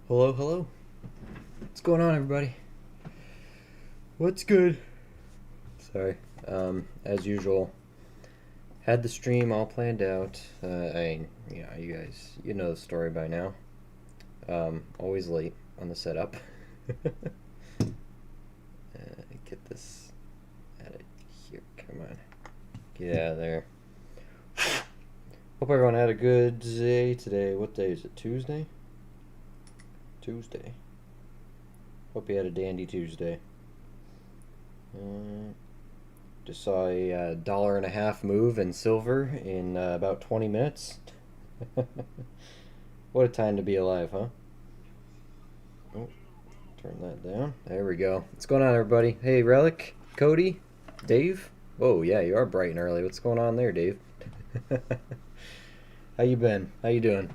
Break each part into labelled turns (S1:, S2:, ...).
S1: Hello, hello. What's going on, everybody? What's good? Sorry. As usual, had the stream all planned out. You guys, you know the story by now. Always late on the setup. Get this out of here. Come on. Get out of there. Hope everyone had a good day today. What day is it? Tuesday? Tuesday. Hope you had a dandy Tuesday. Just saw a $1.50 move in silver in about 20 minutes. What a time to be alive, huh? Oh, turn that down. There we go. What's going on, everybody? Hey, Relic, Cody, Dave. Whoa, yeah, you are bright and early. What's going on there, Dave? How you been? How you doing?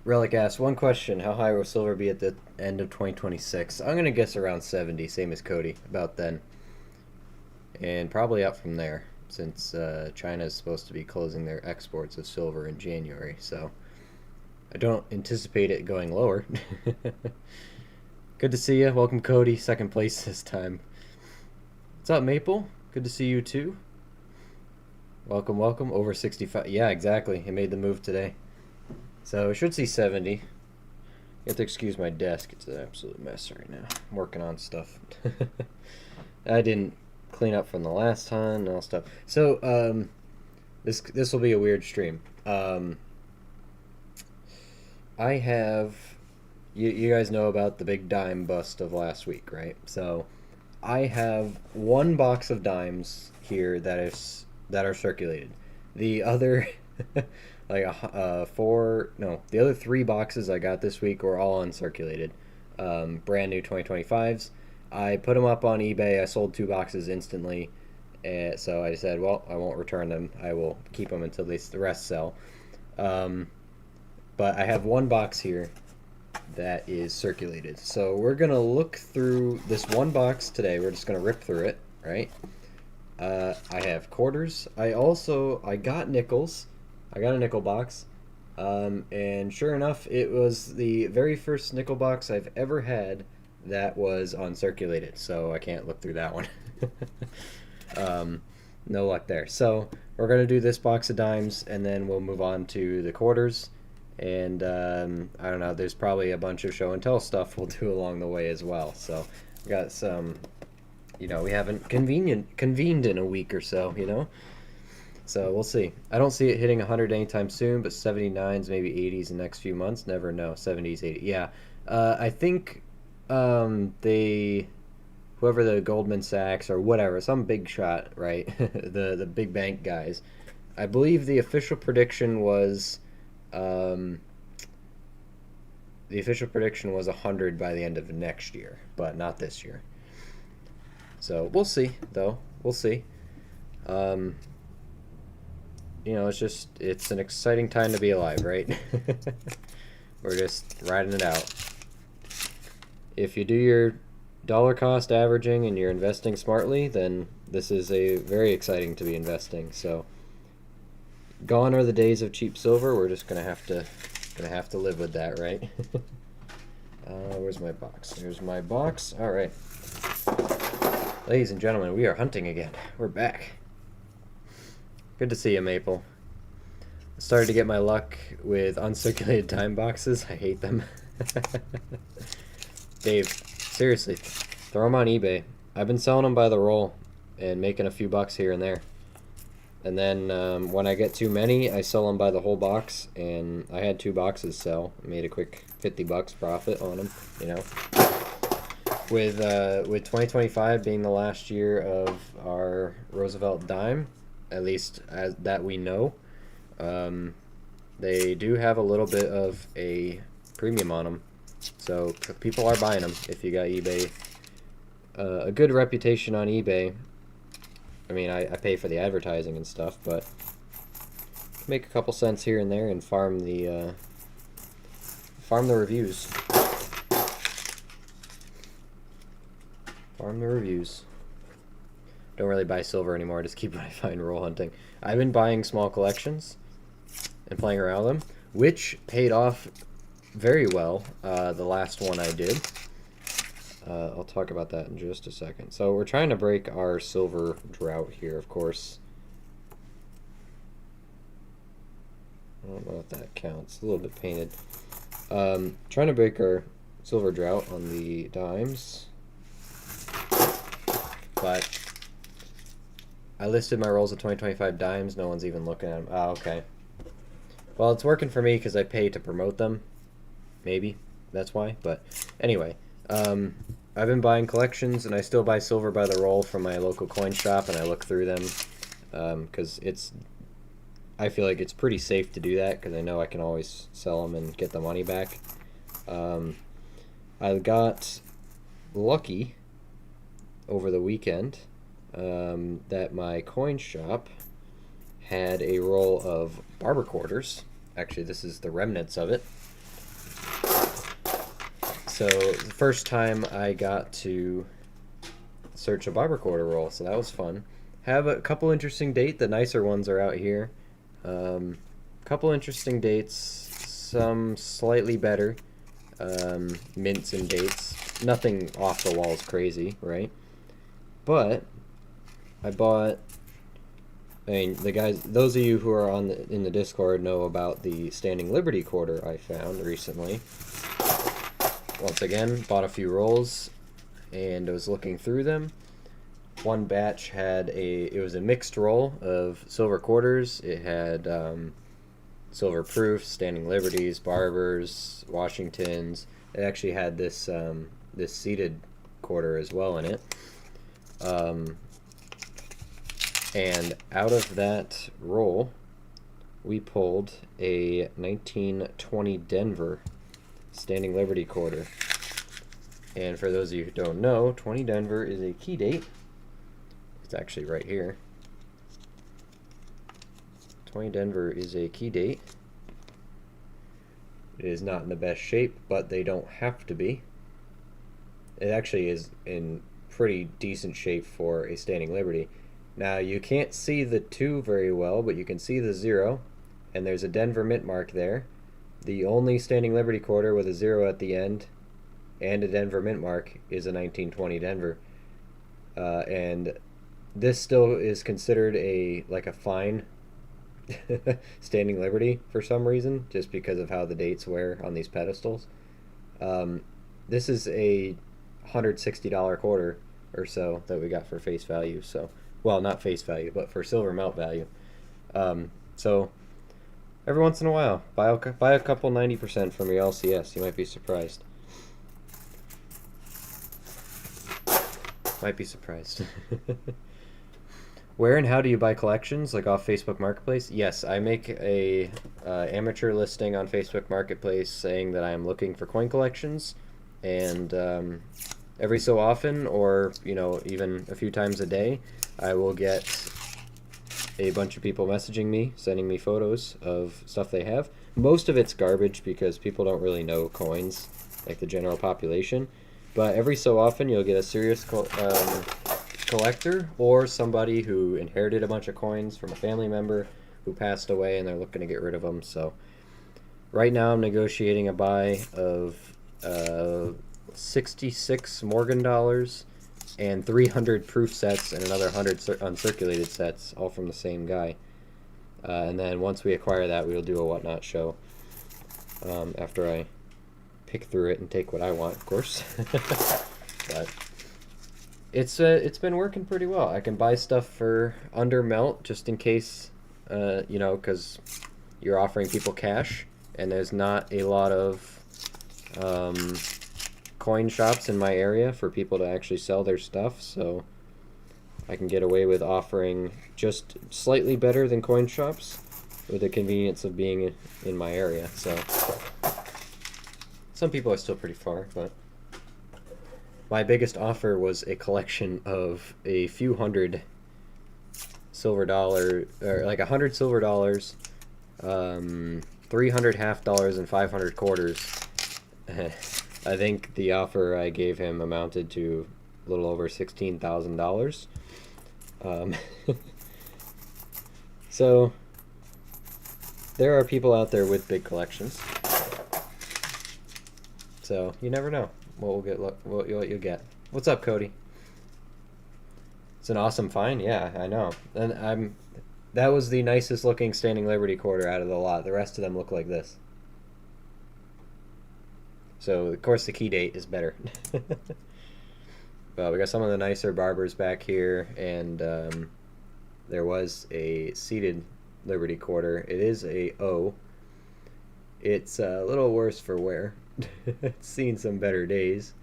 S1: Relic asks, one question. How high will silver be at the end of 2026? I'm going to guess around 70, same as Cody, about then. And probably up from there, since China is supposed to be closing their exports of silver in January. So I don't anticipate it going lower. Good to see you. Welcome, Cody. Second place this time. What's up, Maple? Good to see you, too. Welcome, welcome. Over 65. Yeah, exactly. He made the move today. So we should see 70. You have to excuse my desk. It's an absolute mess right now. I'm working on stuff. I didn't clean up from the last time and all stuff. So this will be a weird stream. I have you guys know about the big dime bust of last week, right? So I have one box of dimes here that are circulated. The other the other three boxes I got this week were all uncirculated, brand new 2025s. I put them up on eBay. I sold 2 boxes instantly, so I said, well, I won't return them. I will keep them until the rest sell. But I have one box here that is circulated, so we're gonna look through this one box today. We're just gonna rip through it, right? I have quarters. I got nickels. I got a nickel box, and sure enough, it was the very first nickel box I've ever had that was uncirculated, so I can't look through that one. No luck there. So we're going to do this box of dimes, and then we'll move on to the quarters, and I don't know, there's probably a bunch of show and tell stuff we'll do along the way as well. So we got some, we haven't convened in a week or so, So we'll see. I don't see it hitting 100 anytime soon, but 79s, maybe 80s in the next few months. Never know. 70s, 80s. Yeah. I think whoever the Goldman Sachs or whatever, some big shot, right? the big bank guys. I believe the official prediction was 100 by the end of next year, but not this year. So we'll see, though. We'll see. It's an exciting time to be alive, right? We're just riding it out. If you do your dollar cost averaging and you're investing smartly, then this is a very exciting to be investing. So gone are the days of cheap silver. We're just gonna have to live with that, right? Where's my box? There's my box. All right, ladies and gentlemen, we are hunting again. We're back. Good to see you, Maple. Started to get my luck with uncirculated dime boxes. I hate them. Dave, seriously, throw them on eBay. I've been selling them by the roll and making a few bucks here and there. And then when I get too many, I sell them by the whole box. And I had 2 boxes sell. I made a quick 50 bucks profit on them, With 2025 being the last year of our Roosevelt dime, at least as that we know, they do have a little bit of a premium on them. So people are buying them if you got eBay. A good reputation on eBay. I mean, I pay for the advertising and stuff, but make a couple cents here and there and farm the reviews. Farm the reviews. Don't really buy silver anymore. I just keep what I find roll hunting. I've been buying small collections and playing around with them, which paid off very well, the last one I did. I'll talk about that in just a second. So we're trying to break our silver drought here, of course. I don't know if that counts. A little bit painted. Trying to break our silver drought on the dimes. But I listed my rolls at 20-25 dimes. No one's even looking at them. Oh, okay. Well, it's working for me because I pay to promote them. Maybe. That's why. But anyway, I've been buying collections, and I still buy silver by the roll from my local coin shop, and I look through them because I feel like it's pretty safe to do that because I know I can always sell them and get the money back. I got lucky over the weekend that my coin shop had a roll of barber quarters. Actually, this is the remnants of it. So the first time I got to search a barber quarter roll, so that was fun. Have a couple interesting dates. The nicer ones are out here. Couple interesting dates, some slightly better mints and dates. Nothing off the walls crazy, right? But I bought. I mean, the guys, those of you who are in the Discord know about the Standing Liberty quarter I found recently. Once again, bought a few rolls and I was looking through them. One batch had it was a mixed roll of silver quarters. It had silver proofs, Standing Liberties, Barbers, Washingtons. It actually had this this seated quarter as well in it. And out of that roll, we pulled a 1920 Denver Standing Liberty quarter. And for those of you who don't know, 20 Denver is a key date. It's actually right here. 20 Denver is a key date. It is not in the best shape, but they don't have to be. It actually is in pretty decent shape for a Standing Liberty. Now, you can't see the 2 very well, but you can see the 0, and there's a Denver mint mark there. The only Standing Liberty quarter with a 0 at the end and a Denver mint mark is a 1920 Denver. And this still is considered like a fine Standing Liberty for some reason, just because of how the dates wear on these pedestals. This is a $160 quarter or so that we got for face value. So, well, not face value, but for silver melt value. So every once in a while, buy a couple 90% from your LCS. You might be surprised. Might be surprised. Where and how do you buy collections? Like off Facebook Marketplace? Yes, I make a amateur listing on Facebook Marketplace saying that I am looking for coin collections, and every so often, or even a few times a day, I will get a bunch of people messaging me, sending me photos of stuff they have. Most of it's garbage because people don't really know coins, like the general population. But every so often you'll get a serious collector or somebody who inherited a bunch of coins from a family member who passed away and they're looking to get rid of them. So right now I'm negotiating a buy of 66 Morgan dollars and 300 proof sets and another 100 uncirculated sets, all from the same guy. And then once we acquire that, we'll do a whatnot show after I pick through it and take what I want, of course. But it's been working pretty well. I can buy stuff for under melt just in case, because you're offering people cash, and there's not a lot of coin shops in my area for people to actually sell their stuff, so I can get away with offering just slightly better than coin shops with the convenience of being in my area. So some people are still pretty far, but my biggest offer was a collection of a few hundred silver dollar, or like 100 silver dollars, 300 half dollars, and 500 quarters. I think the offer I gave him amounted to a little over $16,000. So there are people out there with big collections. So you never know what you'll get. What's up, Cody? It's an awesome find. Yeah, I know. And that was the nicest looking Standing Liberty quarter out of the lot. The rest of them look like this. So of course the key date is better. But we got some of the nicer barbers back here, and there was a seated Liberty quarter. It is a O. It's a little worse for wear. It's seen some better days.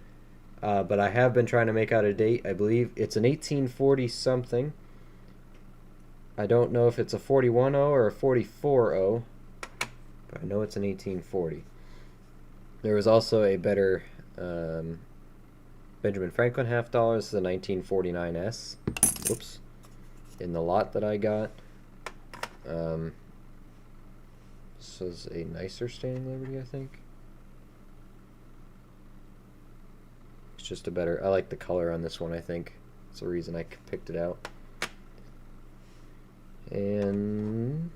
S1: But I have been trying to make out a date. I believe it's an 1840 something. I don't know if it's a 41-0 or a 44-0, but I know it's an 1840. There was also a better Benjamin Franklin half dollar. This is a 1949S. Whoops. In the lot that I got. This is a nicer Standing Liberty, I think. It's just a better... I like the color on this one, I think. That's the reason I picked it out. And...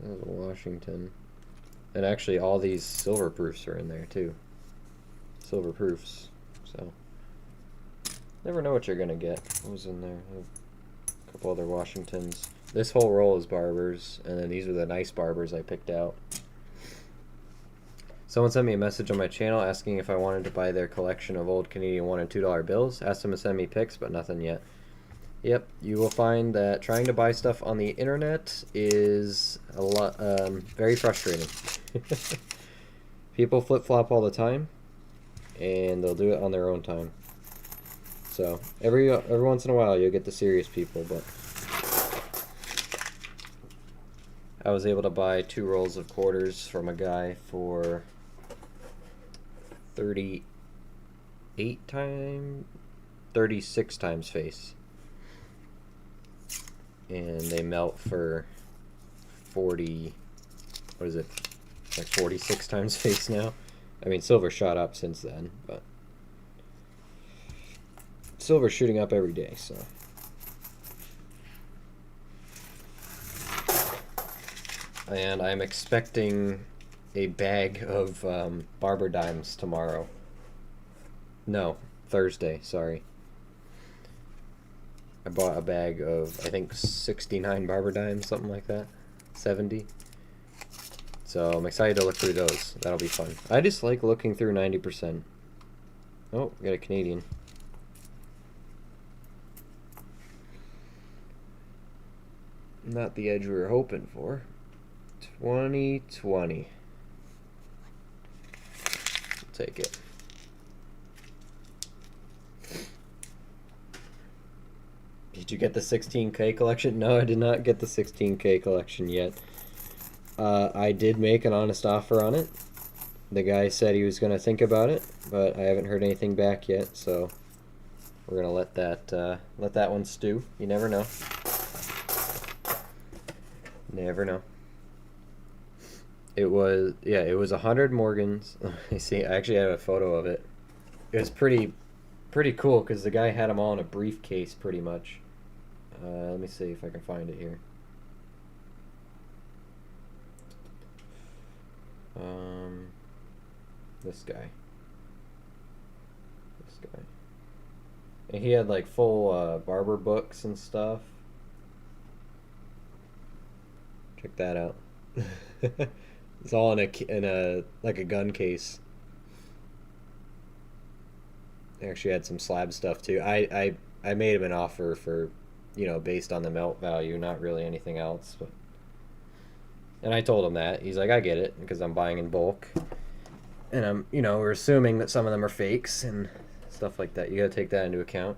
S1: there's a Washington. And actually all these silver proofs are in there, too. Silver proofs. So... never know what you're gonna get. What was in there? A couple other Washingtons. This whole roll is barbers, and then these are the nice barbers I picked out. Someone sent me a message on my channel asking if I wanted to buy their collection of old Canadian $1 and $2 bills. Asked them to send me pics, but nothing yet. Yep, you will find that trying to buy stuff on the internet is a lot, very frustrating. People flip-flop all the time, and they'll do it on their own time. So every once in a while you'll get the serious people, but I was able to buy 2 rolls of quarters from a guy for 36 times face, and they melt for 40. What is it? Like 46 times face now. I mean, silver shot up since then, but silver's shooting up every day, so. And I'm expecting a bag of barber dimes tomorrow. No, Thursday, sorry. I bought a bag of, I think, 69 barber dimes, something like that. 70. So I'm excited to look through those. That'll be fun. I just like looking through 90%. Oh, got a Canadian. Not the edge we were hoping for. 2020. I'll take it. Did you get the 16K collection? No, I did not get the 16K collection yet. I did make an honest offer on it. The guy said he was going to think about it, but I haven't heard anything back yet, so we're going to let that one stew. You never know. Never know. It was 100 Morgans. You see, I actually have a photo of it. It was pretty cool because the guy had them all in a briefcase pretty much. Let me see if I can find it here. This guy. And he had like full barber books and stuff. Check that out. It's all in a like a gun case. They actually had some slab stuff too. I made him an offer for, you know, based on the melt value, not really anything else. But and I told him that. He's like, I get it, because I'm buying in bulk. And I'm, you know, we're assuming that some of them are fakes and stuff like that. You gotta take that into account.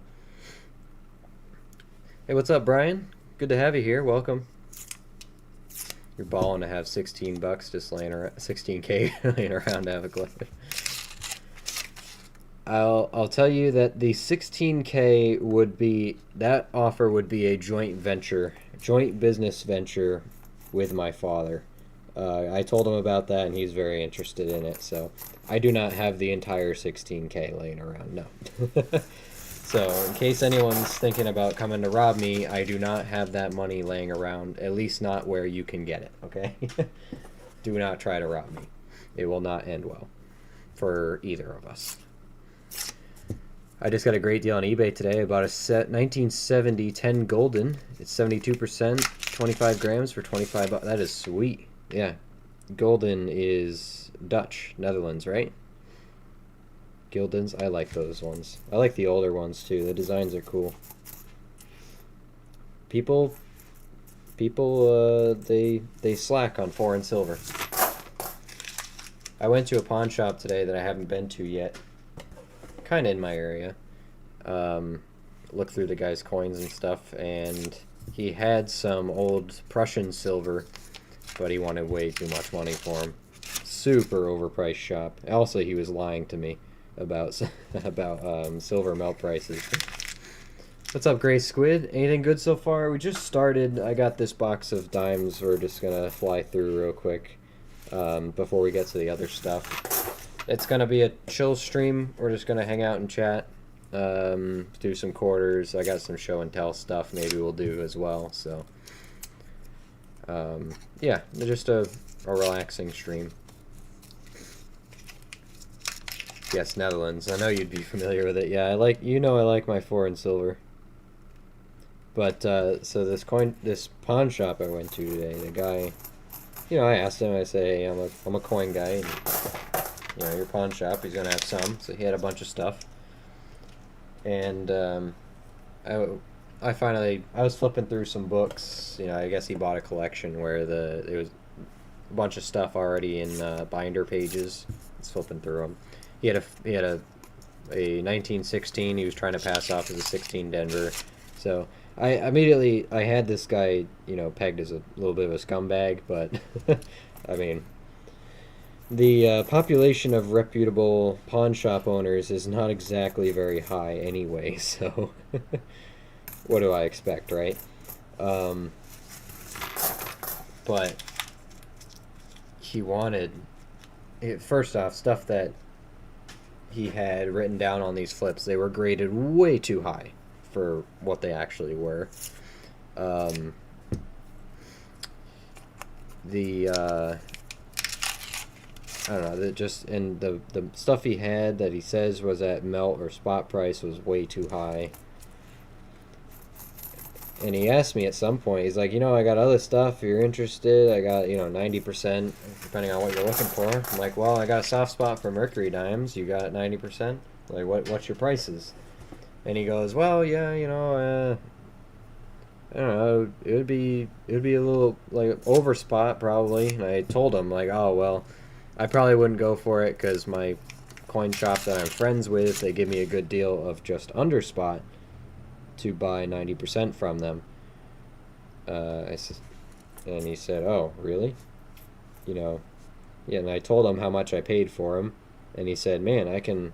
S1: Hey, what's up, Brian? Good to have you here. Welcome. You're balling to have 16 bucks just laying around, 16K laying around to have a collection. I'll tell you that the 16K would be, that offer would be a joint business venture with my father. I told him about that, and he's very interested in it. So I do not have the entire 16K laying around. No. So in case anyone's thinking about coming to rob me, I do not have that money laying around. At least not where you can get it. Okay. Do not try to rob me. It will not end well. for either of us. I just got a great deal on eBay today. I bought a set 1970 10 golden. It's 72%, 25 grams for 25 bucks. That is sweet. Yeah. Golden is Dutch, Netherlands, right? Gildens. I like those ones. I like the older ones too. The designs are cool. People they slack on foreign silver. I went to a pawn shop today that I haven't been to yet. Kind of in my area. Looked through the guy's coins and stuff, and he had some old Prussian silver, but he wanted way too much money for him. Super overpriced shop. Also, he was lying to me about silver melt prices. What's up, Gray Squid? Anything good so far? We just started. I got this box of dimes. We're just gonna fly through real quick before we get to the other stuff. It's gonna be a chill stream. We're just gonna hang out and chat, do some quarters. I got some show and tell stuff maybe we'll do as well. So yeah, just a relaxing stream. Yes, Netherlands. I know you'd be familiar with it. Yeah, I like my foreign silver. But so this pawn shop I went to today, the guy, I asked him. I say, hey, I'm a coin guy, and your pawn shop, he's gonna have some. So he had a bunch of stuff, and I was flipping through some books. I guess he bought a collection where there was a bunch of stuff already in binder pages. He's flipping through them. He had a 1916 he was trying to pass off as a 16 Denver. So I had this guy, pegged as a little bit of a scumbag, but I mean, the population of reputable pawn shop owners is not exactly very high anyway, so what do I expect, right? But he wanted, first off, stuff that he had written down on these flips, they were graded way too high for what they actually were. I don't know, the stuff he had that he says was at melt or spot price was way too high. And he asked me at some point, he's like, I got other stuff, if you're interested. I got, 90%, depending on what you're looking for. I'm like, well, I got a soft spot for Mercury dimes. You got 90%? Like, what's your prices? And he goes, well, yeah, I don't know, it would be a little, like, over spot, probably. And I told him, like, oh, well, I probably wouldn't go for it, because my coin shop that I'm friends with, they give me a good deal of just under spot to buy 90% from them. And he said, oh, really? Yeah, and I told him how much I paid for him, and he said, man, I can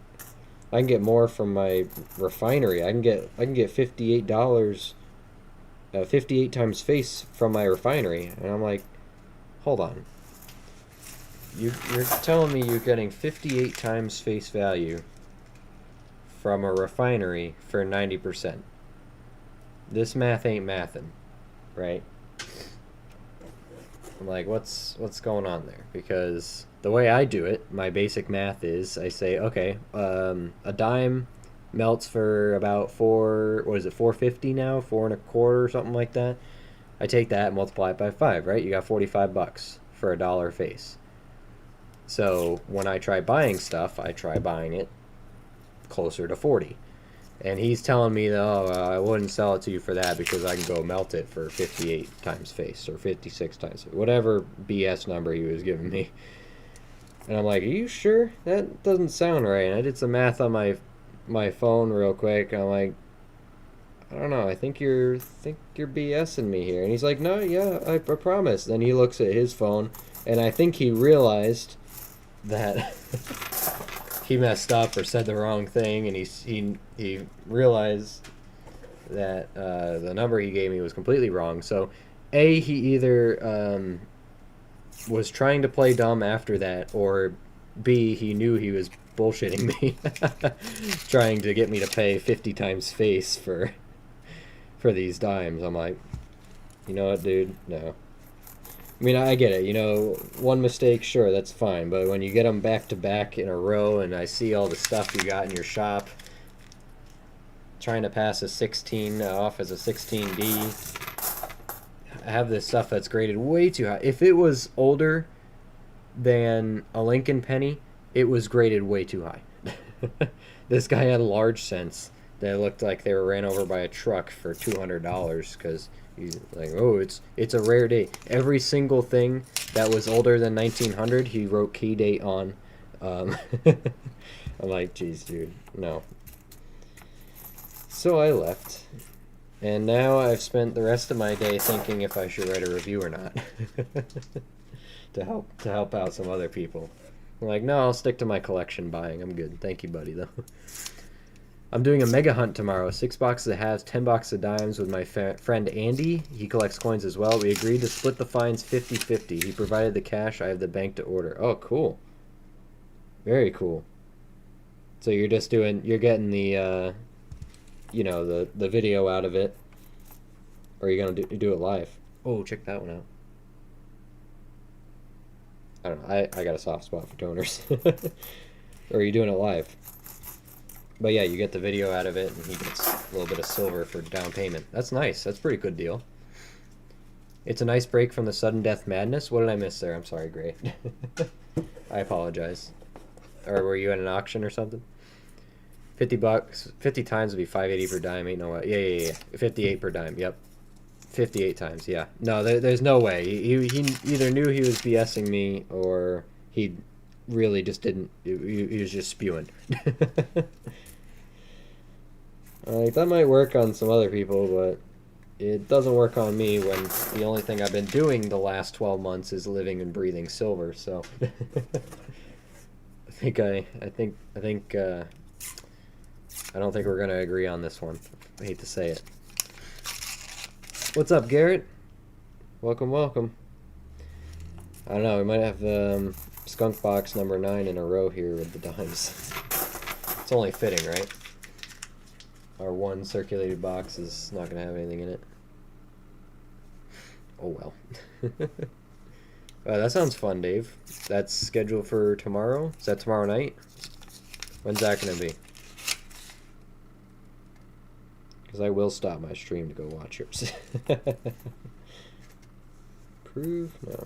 S1: get more from my refinery. I can get $58, 58 times face from my refinery. And I'm like, hold on. You're telling me you're getting 58 times face value from a refinery for 90%. This math ain't mathin', right? I'm like, what's going on there? Because the way I do it, my basic math is, I say, okay, a dime melts for about $4.50 now, 4 1/4 or something like that. I take that and multiply it by 5, right? You got 45 bucks for $1 face. So when I try buying stuff, I try buying it closer to 40. And he's telling me that, I wouldn't sell it to you for that because I can go melt it for 58 times face or 56 times, whatever BS number he was giving me. And I'm like, are you sure? That doesn't sound right. And I did some math on my phone real quick. And I'm like, I don't know. I think you're BSing me here. And he's like, no, yeah, I promise. Then he looks at his phone, and I think he realized that he messed up or said the wrong thing, and he realized that the number he gave me was completely wrong. So, A, he either was trying to play dumb after that, or B, he knew he was bullshitting me, trying to get me to pay 50 times face for these dimes. I'm like, you know what, dude? No. I mean, I get it. You know, one mistake, sure, that's fine. But when you get them back to back in a row, and I see all the stuff you got in your shop, trying to pass a 16 off as a 16D, I have this stuff that's graded way too high. If it was older than a Lincoln penny, it was graded way too high. This guy had large cents that looked like they were ran over by a truck for $200 because he's like, oh, it's a rare day. Every single thing that was older than 1900, he wrote key date on. I'm like, geez, dude, no. So I left, and now I've spent the rest of my day thinking if I should write a review or not to help out some other people. I'm like, no, I'll stick to my collection buying. I'm good. Thank you, buddy, though. I'm doing a mega hunt tomorrow. 6 boxes of halves, 10 boxes of dimes with my friend Andy. He collects coins as well. We agreed to split the fines 50-50. He provided the cash. I have the bank to order. Oh, cool. Very cool. So you're getting the, you know, the video out of it. Or are you going to do it live? Oh, check that one out. I don't know. I got a soft spot for toners. Or are you doing it live? But yeah, you get the video out of it, and he gets a little bit of silver for down payment. That's nice. That's a pretty good deal. It's a nice break from the sudden death madness. What did I miss there? I'm sorry, Gray. I apologize. Or were you at an auction or something? 50 bucks, 50 times would be 580 per dime. Ain't no way. Yeah. 58 per dime. Yep. 58 times. Yeah. No, there's no way. He either knew he was BSing me or he really just didn't. He was just spewing. Like, that might work on some other people, but it doesn't work on me when the only thing I've been doing the last 12 months is living and breathing silver. So I don't think we're gonna agree on this one. I hate to say it. What's up, Garrett? Welcome. I don't know. We might have skunk box number 9 in a row here with the dimes. It's only fitting, right? Our one circulated box is not going to have anything in it. Oh well. That sounds fun, Dave. That's scheduled for tomorrow? Is that tomorrow night? When's that going to be? Because I will stop my stream to go watch yours. Proof? No.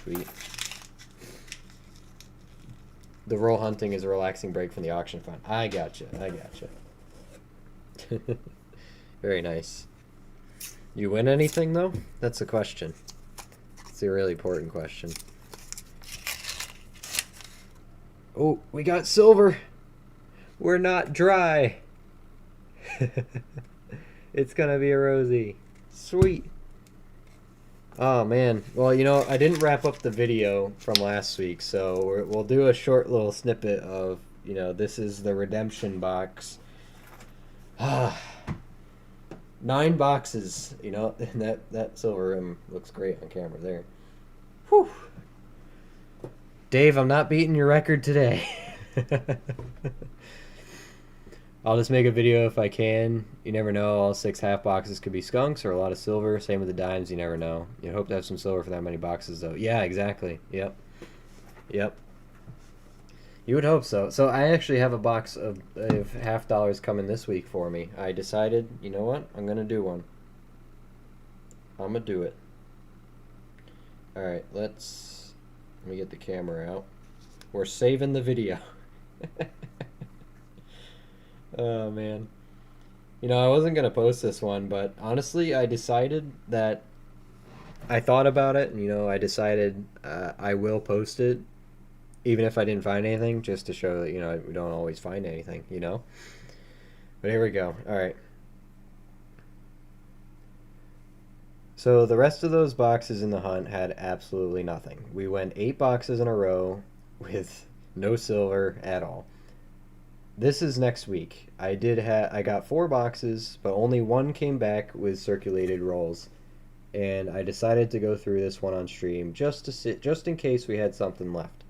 S1: Sweet. The roll hunting is a relaxing break from the auction fund. I gotcha. Very nice. You win anything, though? That's the question. It's a really important question. Oh, we got silver. We're not dry. It's gonna be a rosy. Sweet. Oh man, well, you know, I didn't wrap up the video from last week, so we'll do a short little snippet of, you know, this is the redemption box. 9 boxes, you know, and that silver rim looks great on camera there. Whew. Dave, I'm not beating your record today. I'll just make a video if I can. You never know. All 6 half boxes could be skunks or a lot of silver. Same with the dimes. You never know. You hope to have some silver for that many boxes, though. Yeah, exactly. Yep. You would hope so. So I actually have a box of half dollars coming this week for me. I decided, you know what? I'm going to do one. I'm going to do it. All right, let me get the camera out. We're saving the video. Oh man, you know, I wasn't gonna post this one, but honestly I decided that I thought about it, and you know, I decided I will post it even if I didn't find anything, just to show that, you know, we don't always find anything, you know. But here we go. All right, so the rest of those boxes in the hunt had absolutely nothing. We went 8 boxes in a row with no silver at all. This is next week. I got 4 boxes, but only 1 came back with circulated rolls, and I decided to go through this one on stream just in case we had something left.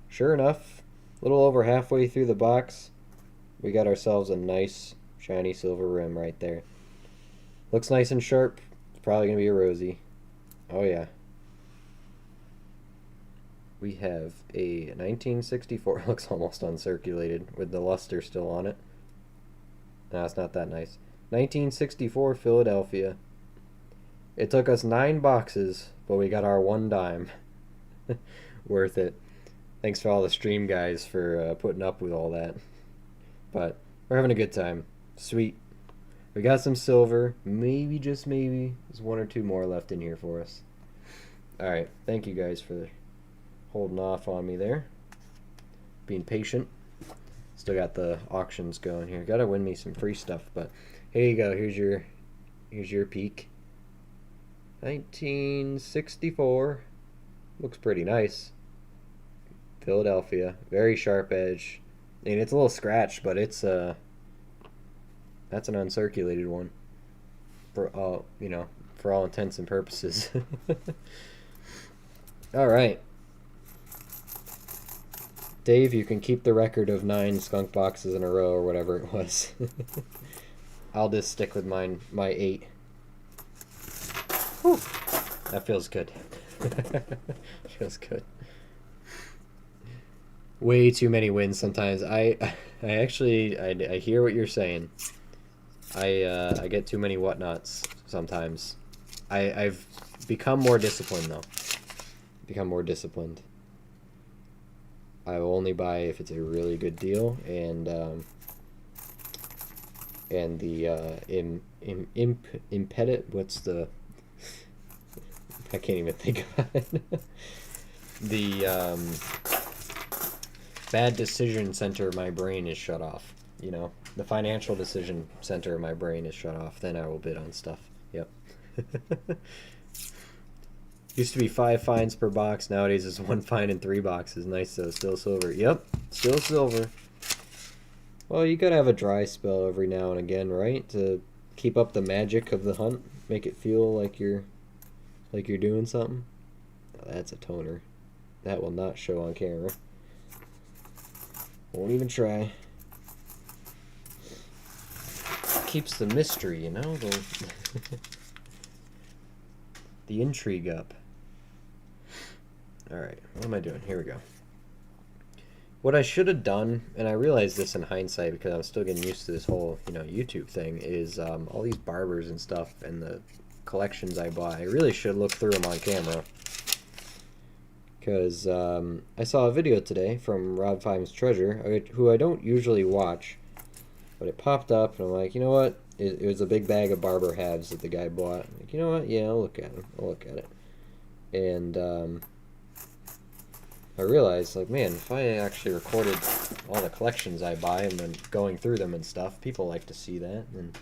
S1: Sure enough, a little over halfway through the box, we got ourselves a nice Shiny silver rim right there. Looks nice and sharp. It's probably going to be a rosy. Oh yeah. We have a 1964. Looks almost uncirculated with the luster still on it. No, it's not that nice. 1964 Philadelphia. It took us 9 boxes, but we got our 1 dime. Worth it. Thanks to all the stream guys for putting up with all that. But we're having a good time. Sweet. We got some silver. Maybe, just maybe, there's 1 or 2 more left in here for us. Alright, thank you guys for holding off on me there. Being patient. Still got the auctions going here. Gotta win me some free stuff, but here you go. Here's your peek. 1964. Looks pretty nice. Philadelphia. Very sharp edge. And it's a little scratched, but it's that's an uncirculated one. For all, you know, for all intents and purposes. Alright. Dave, you can keep the record of 9 skunk boxes in a row or whatever it was. I'll just stick with my 8. Whew. That feels good. Feels good. Way too many wins sometimes. I actually hear what you're saying. I get too many whatnots sometimes. I've become more disciplined though. Become more disciplined. I will only buy if it's a really good deal, and the impedit. What's the? I can't even think about it. The bad decision center of my brain is shut off. You know, the financial decision center of my brain is shut off. Then I will bid on stuff. Yep. Used to be 5 fines per box. Nowadays it's 1 fine in 3 boxes. Nice though. Still silver. Yep. Still silver. Well, you gotta have a dry spell every now and again, right? To keep up the magic of the hunt. Make it feel like you're doing something. Oh, that's a toner. That will not show on camera. Won't even try. Keeps the mystery, you know? The intrigue up. Alright, what am I doing? Here we go. What I should have done, and I realized this in hindsight because I'm still getting used to this whole, you know, YouTube thing, is all these barbers and stuff and the collections I bought. I really should look through them on camera. Because I saw a video today from Rob Fime's Treasure, who I don't usually watch, but it popped up, and I'm like, you know what? It was a big bag of barber halves that the guy bought. I'm like, you know what? Yeah, I'll look at them. I'll look at it. And I realized, like, man, if I actually recorded all the collections I buy and then going through them and stuff, people like to see that, and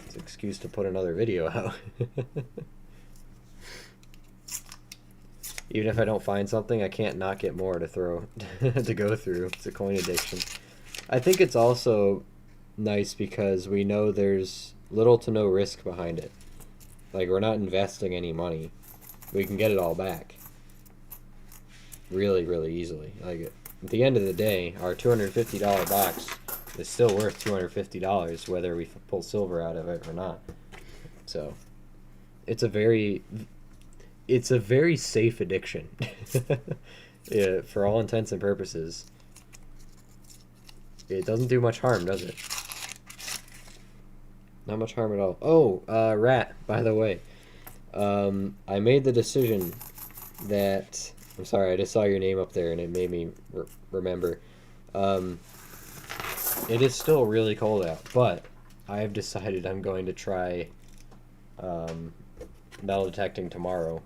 S1: it's an excuse to put another video out. Even if I don't find something, I can't not get more to throw, to go through. It's a coin addiction. I think it's also nice because we know there's little to no risk behind it. Like, we're not investing any money. We can get it all back. Really, really easily. Like, at the end of the day, our $250 box is still worth $250 whether we pull silver out of it or not. So, it's a very safe addiction. Yeah, for all intents and purposes. It doesn't do much harm, does it? Not much harm at all. Oh, Rat, by the way. I made the decision that... I'm sorry, I just saw your name up there and it made me remember. It is still really cold out, but I have decided I'm going to try metal detecting tomorrow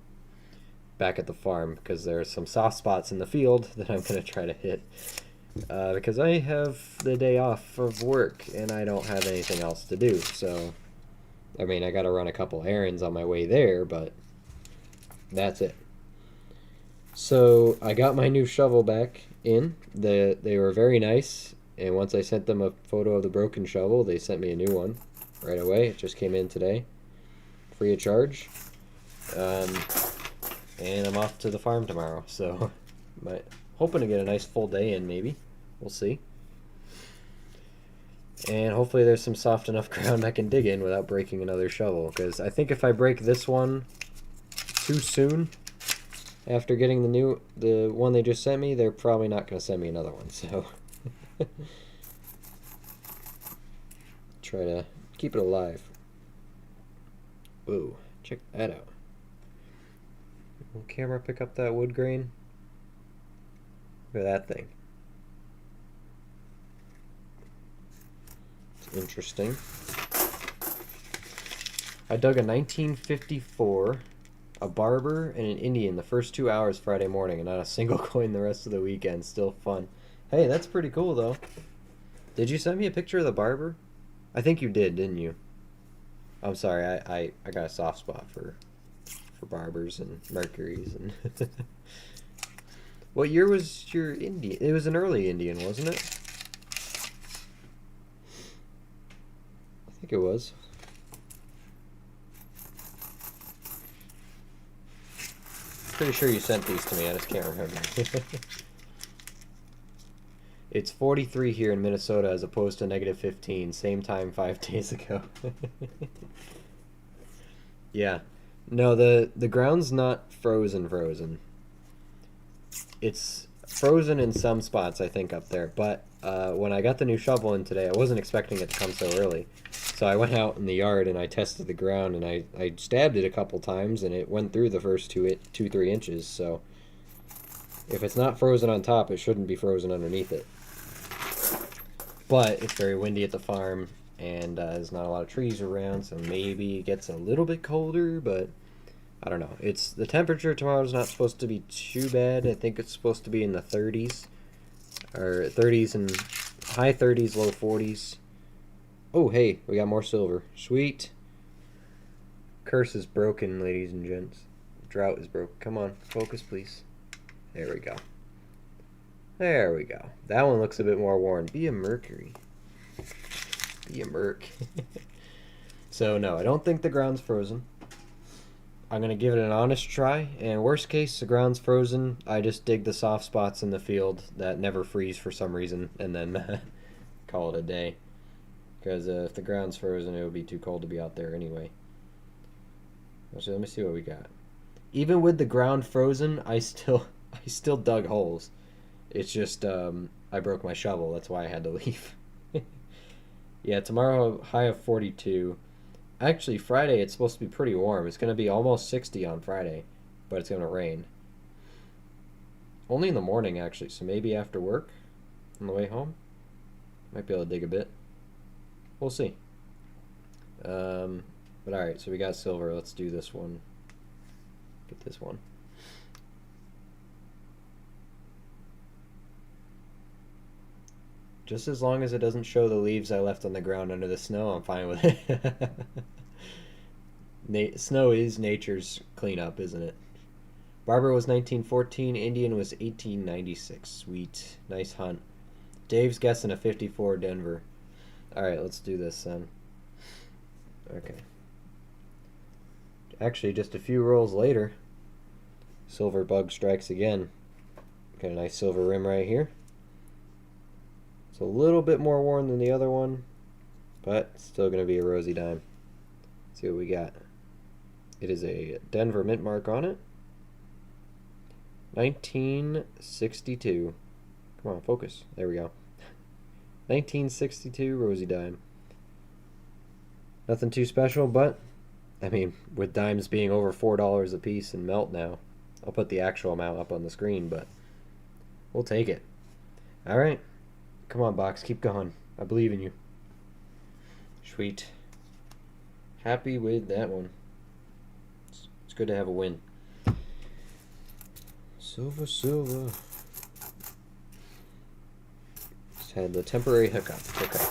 S1: back at the farm because there are some soft spots in the field that I'm going to try to hit. Because I have the day off of work and I don't have anything else to do. So, I mean, I got to run a couple errands on my way there, but that's it. So, I got my new shovel back in. They were very nice, and once I sent them a photo of the broken shovel, they sent me a new one right away. It just came in today, free of charge. And I'm off to the farm tomorrow, so hoping to get a nice full day in, maybe. We'll see. And hopefully there's some soft enough ground I can dig in without breaking another shovel. Because I think if I break this one too soon, after getting the one they just sent me, they're probably not going to send me another one. So try to keep it alive. Whoa, check that out. Will camera pick up that wood grain? Look at that thing. It's interesting. I dug a 1954, a barber, and an Indian the first 2 hours Friday morning, and not a single coin the rest of the weekend. Still fun. Hey, that's pretty cool, though. Did you send me a picture of the barber? I think you did, didn't you? I'm sorry, I got a soft spot for barbers and Mercuries and What year was your Indian? It was an early Indian, wasn't it? I think it was. Pretty sure you sent these to me, I just can't remember. It's 43 here in Minnesota as opposed to -15, same time 5 days ago. Yeah. No, the ground's not frozen. It's frozen in some spots, I think, up there. But when I got the new shovel in today, I wasn't expecting it to come so early. So I went out in the yard and I tested the ground and I stabbed it a couple times and it went through the first 3 inches. So if it's not frozen on top, it shouldn't be frozen underneath it. But it's very windy at the farm and there's not a lot of trees around, so maybe it gets a little bit colder, but I don't know. The temperature tomorrow's not supposed to be too bad. I think it's supposed to be in the 30s. Or 30s and high 30s, low 40s. Oh, hey, we got more silver. Sweet. Curse is broken, ladies and gents. Drought is broken. Come on, focus, please. There we go. There we go. That one looks a bit more worn. Be a Mercury. Be a Merc. So, no, I don't think the ground's frozen. I'm going to give it an honest try, and worst case, the ground's frozen. I just dig the soft spots in the field that never freeze for some reason, and then call it a day. Because if the ground's frozen, it would be too cold to be out there anyway. So let me see what we got. Even with the ground frozen, I still dug holes. It's just I broke my shovel. That's why I had to leave. Yeah, tomorrow high of 42. Actually, Friday it's supposed to be pretty warm. It's going to be almost 60 on Friday, but it's going to rain. Only in the morning, actually, so maybe after work on the way home. Might be able to dig a bit. We'll see. But alright, so we got silver. Let's do this one. Get this one. Just as long as it doesn't show the leaves I left on the ground under the snow, I'm fine with it. Snow is nature's cleanup, isn't it? Barber was 1914, Indian was 1896. Sweet. Nice hunt. Dave's guessing a 54 Denver. Alright, let's do this then. Okay. Actually, just a few rolls later, silver bug strikes again. Got a nice silver rim right here. It's a little bit more worn than the other one, but still going to be a rosy dime. Let's see what we got. It is a Denver mint mark on it. 1962. Come on, focus. There we go. 1962 rosy dime. Nothing too special, but I mean, with dimes being over $4 a piece and melt now, I'll put the actual amount up on the screen, but we'll take it. All right. Come on, box. Keep going. I believe in you. Sweet. Happy with that one. It's good to have a win. Silver, silver. Just had the temporary hiccup. Okay.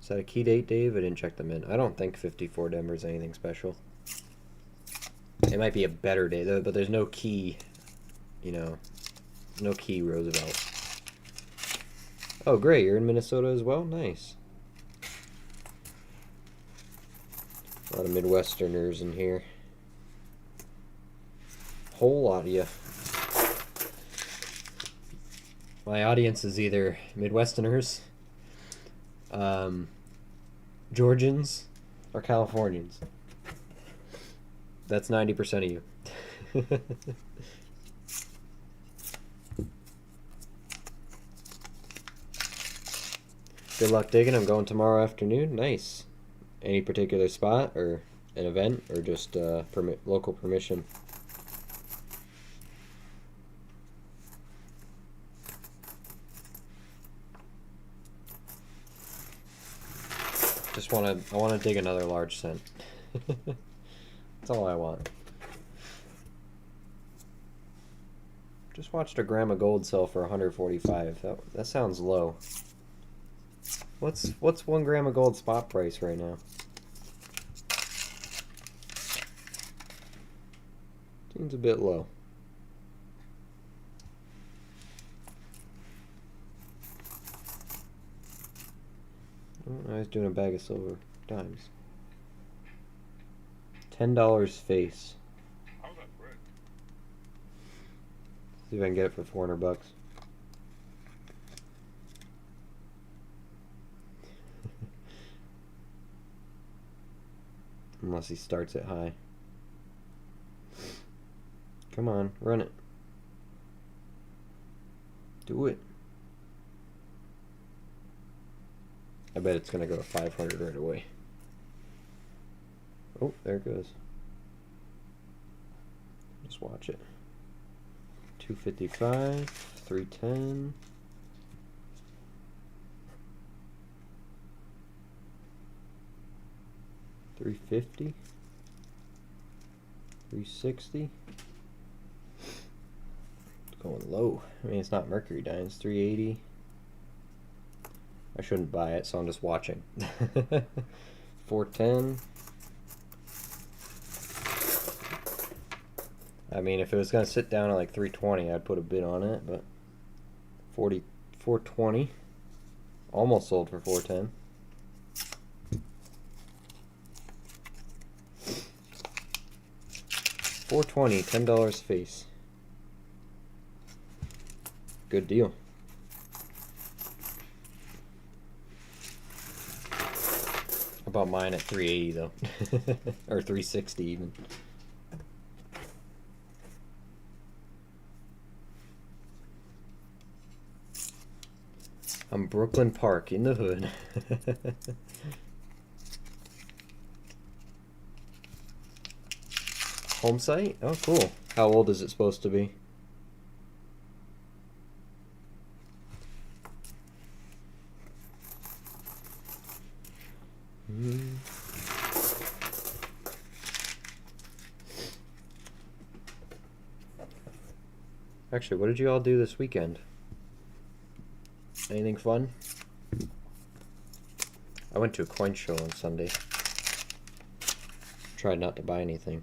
S1: Is that a key date, Dave? I didn't check them in. I don't think 54 Denver is anything special. It might be a better day, though, but there's no key, you know, no key Roosevelt. Oh, great, you're in Minnesota as well? Nice. A lot of Midwesterners in here. Whole lot of you. My audience is either Midwesterners, Georgians, or Californians. That's 90% of you. Good luck digging. I'm going tomorrow afternoon. Nice. Any particular spot or an event or just local permission? I want to dig another large cent. That's all I want. Just watched a gram of gold sell for 145. That sounds low. What's 1 gram of gold spot price right now? Seems a bit low. Oh, I was doing a bag of silver dimes. $10 face.
S2: How's that break?
S1: See if I can get it for 400 bucks. Unless he starts it high. Come on, run it. Do it. I bet it's gonna go to 500 right away. Oh, there it goes. Just watch it. 255, 310. $350, $360. It's going low. I mean, it's not mercury dimes. $380. I shouldn't buy it, so I'm just watching. $410. I mean, if it was gonna sit down at like $320, I'd put a bid on it, but $420. Almost sold for $410. $420, $10 face. Good deal. How about mine at $380 though? Or $360 even. I'm Brooklyn Park in the hood. Home site? Oh, cool. How old is it supposed to be? Actually, what did you all do this weekend? Anything fun? I went to a coin show on Sunday. Tried not to buy anything.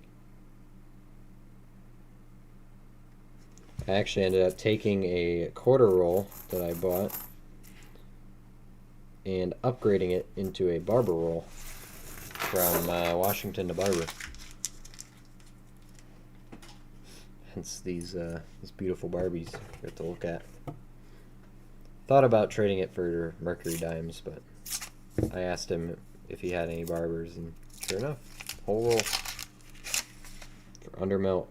S1: I actually ended up taking a quarter roll that I bought and upgrading it into a barber roll from Washington to Barber. Hence these beautiful Barbies you have to look at. Thought about trading it for mercury dimes, but I asked him if he had any barbers, and sure enough, whole roll for under melt.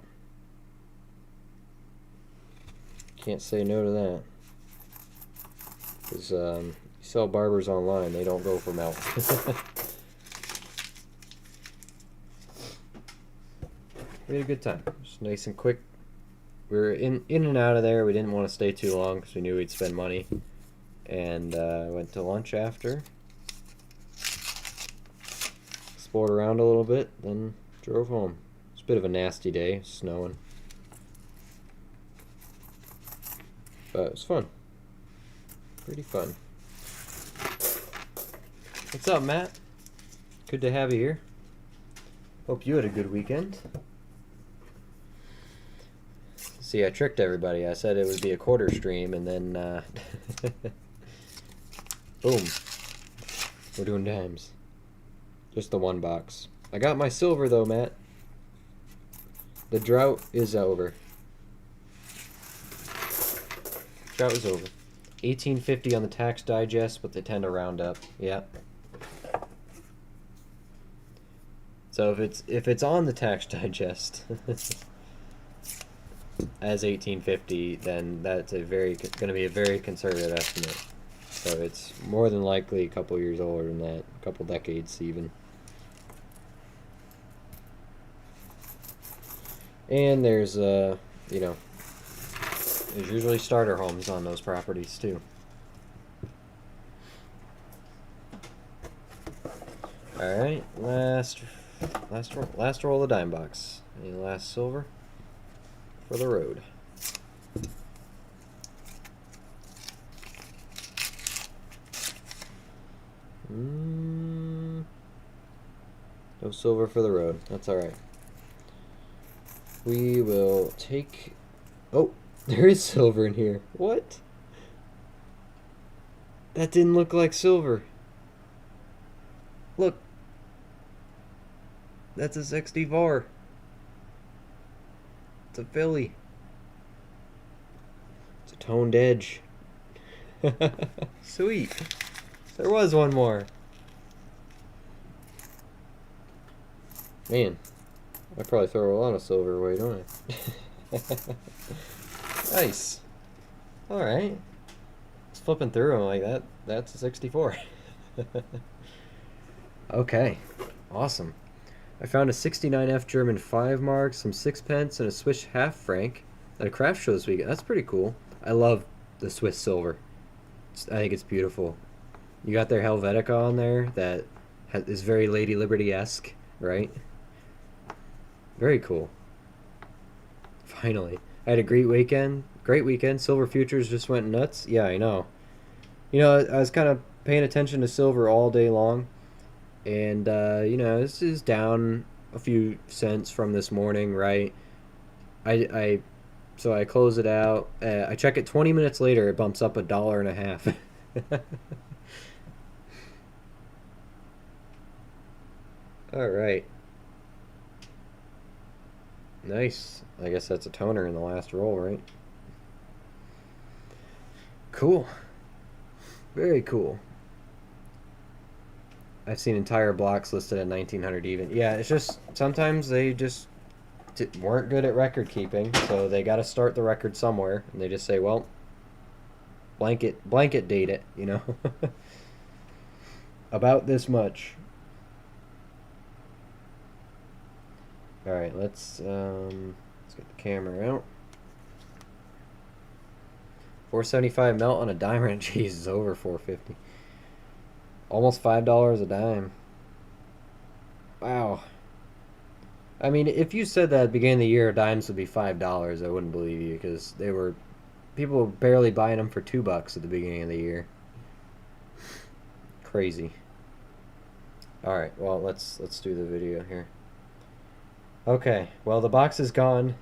S1: Can't say no to that. Because you sell barbers online, they don't go for melt. We had a good time. Just nice and quick. We were in and out of there. We didn't want to stay too long because we knew we'd spend money. And went to lunch after. Explored around a little bit, then drove home. It's a bit of a nasty day, snowing. But it was fun. Pretty fun. What's up, Matt? Good to have you here. Hope you had a good weekend. See, I tricked everybody. I said it would be a quarter stream, and then, boom. We're doing dimes. Just the one box. I got my silver, though, Matt. The drought is over. Drought is over. 1850 on the tax digest, but they tend to round up. Yeah. So if it's on the tax digest as 1850, then that's going to be a very conservative estimate. So it's more than likely a couple years older than that, a couple decades even. And there's you know, there's usually starter homes on those properties too. All right, last roll of the dime box. Any last silver for the road? No silver for the road. That's all right. We will take... Oh, there is silver in here. What? That didn't look like silver. Look. That's a 64. It's a Philly. It's a toned edge. Sweet. There was one more. Man, I probably throw a lot of silver away, don't I? Nice. Alright. Just flipping through them like that. That's a 64. Okay. Awesome. I found a 69F German 5 mark, some sixpence, and a Swiss half franc at a craft show this weekend. That's pretty cool. I love the Swiss silver. I think it's beautiful. You got their Helvetica on there that is very Lady Liberty-esque, right? Very cool. Finally. I had a great weekend. Great weekend. Silver futures just went nuts. Yeah, I know. You know, I was kind of paying attention to silver all day long. And, you know, this is down a few cents from this morning, right? So I close it out. I check it 20 minutes later. It bumps up $1.50. All right. Nice. I guess that's a toner in the last roll, right? Cool. Very cool. I've seen entire blocks listed at 1900 even. Yeah, it's just sometimes they just weren't good at record keeping, so they got to start the record somewhere, and they just say, well, blanket date it, you know, about this much. All right, let's get the camera out. 475 melt on a diamond. Jeez, it's over 450. Almost $5 a dime. Wow. I mean, if you said that at the beginning of the year dimes would be $5, I wouldn't believe you, because people were barely buying them for $2 at the beginning of the year. Crazy. All right, well, let's do the video here. Okay, well, the box is gone,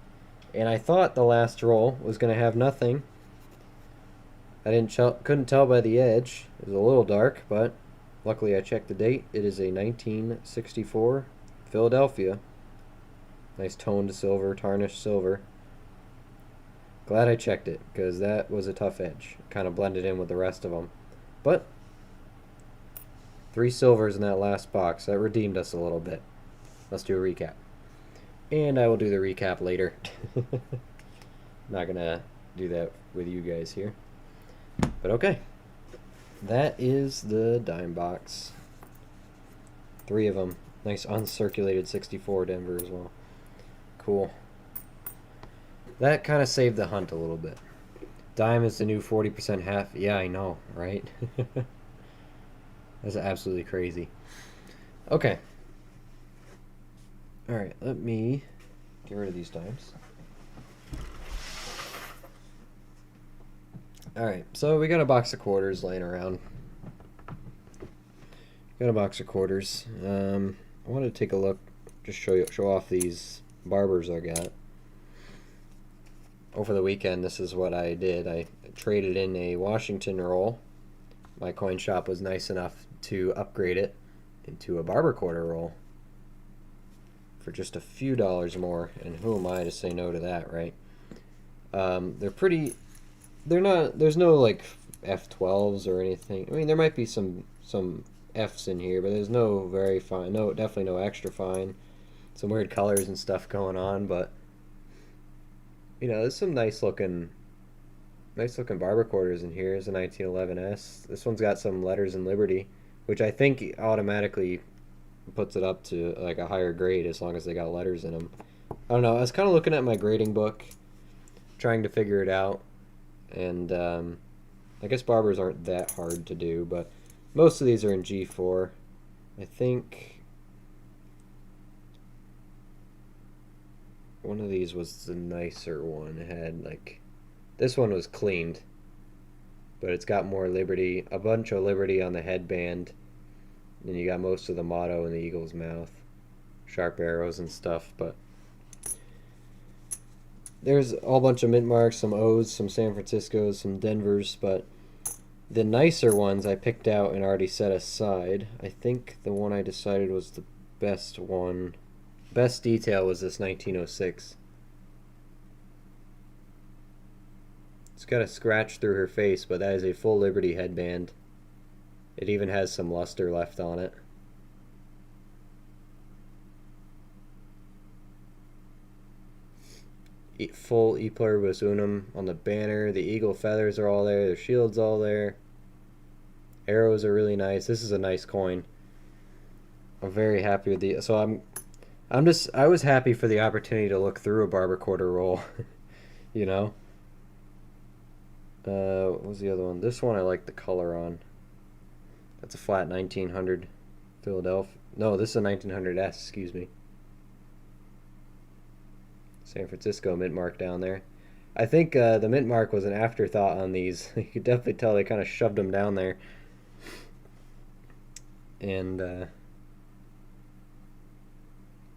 S1: and I thought the last roll was going to have nothing. I couldn't tell by the edge. It was a little dark, but luckily I checked the date. It is a 1964 Philadelphia. Nice toned silver, tarnished silver. Glad I checked it, because that was a tough edge. Kind of blended in with the rest of them. But 3 silvers in that last box. That redeemed us a little bit. Let's do a recap. And I will do the recap later. Not going to do that with you guys here. But okay. That is the dime box. 3 of them. Nice uncirculated 64 Denver as well. Cool. That kind of saved the hunt a little bit. Dime is the new 40% half. Yeah, I know, right? That's absolutely crazy. Okay. Alright, let me get rid of these dimes. Alright, so we got a box of quarters laying around. Got a box of quarters. I wanted to take a look, just show off these barbers I got. Over the weekend, this is what I did. I traded in a Washington roll. My coin shop was nice enough to upgrade it into a barber quarter roll for just a few dollars more, and who am I to say no to that, right? They're not, there's no like F12s or anything. I mean, there might be some Fs in here, but there's no very fine. No, definitely no extra fine. Some weird colors and stuff going on, but there's some nice looking barber quarters in here. Here's a 1911S. This one's got some letters in Liberty, which I think automatically puts it up to like a higher grade as long as they got letters in them. I don't know. I was kind of looking at my grading book, trying to figure it out, and I guess barbers aren't that hard to do, but most of these are in G4. I think one of these was the nicer one. It had like, this one was cleaned, but it's got more Liberty, a bunch of Liberty on the headband, and you got most of the motto in the eagle's mouth, sharp arrows and stuff. But there's a whole bunch of mint marks, some O's, some San Franciscos, some Denvers, but the nicer ones I picked out and already set aside. I think the one I decided was the best one. Best detail was this 1906. It's got a scratch through her face, but that is a full Liberty headband. It even has some luster left on it. Full E pluribus unum on the banner. The eagle feathers are all there. The shield's all there. Arrows are really nice. This is a nice coin. I'm very happy with the. So I was happy for the opportunity to look through a barber quarter roll. you know. What was the other one? This one I like the color on. That's a flat 1900 Philadelphia. No, this is a 1900S. Excuse me. San Francisco mint mark down there. I think the mint mark was an afterthought on these. You could definitely tell they kind of shoved them down there. And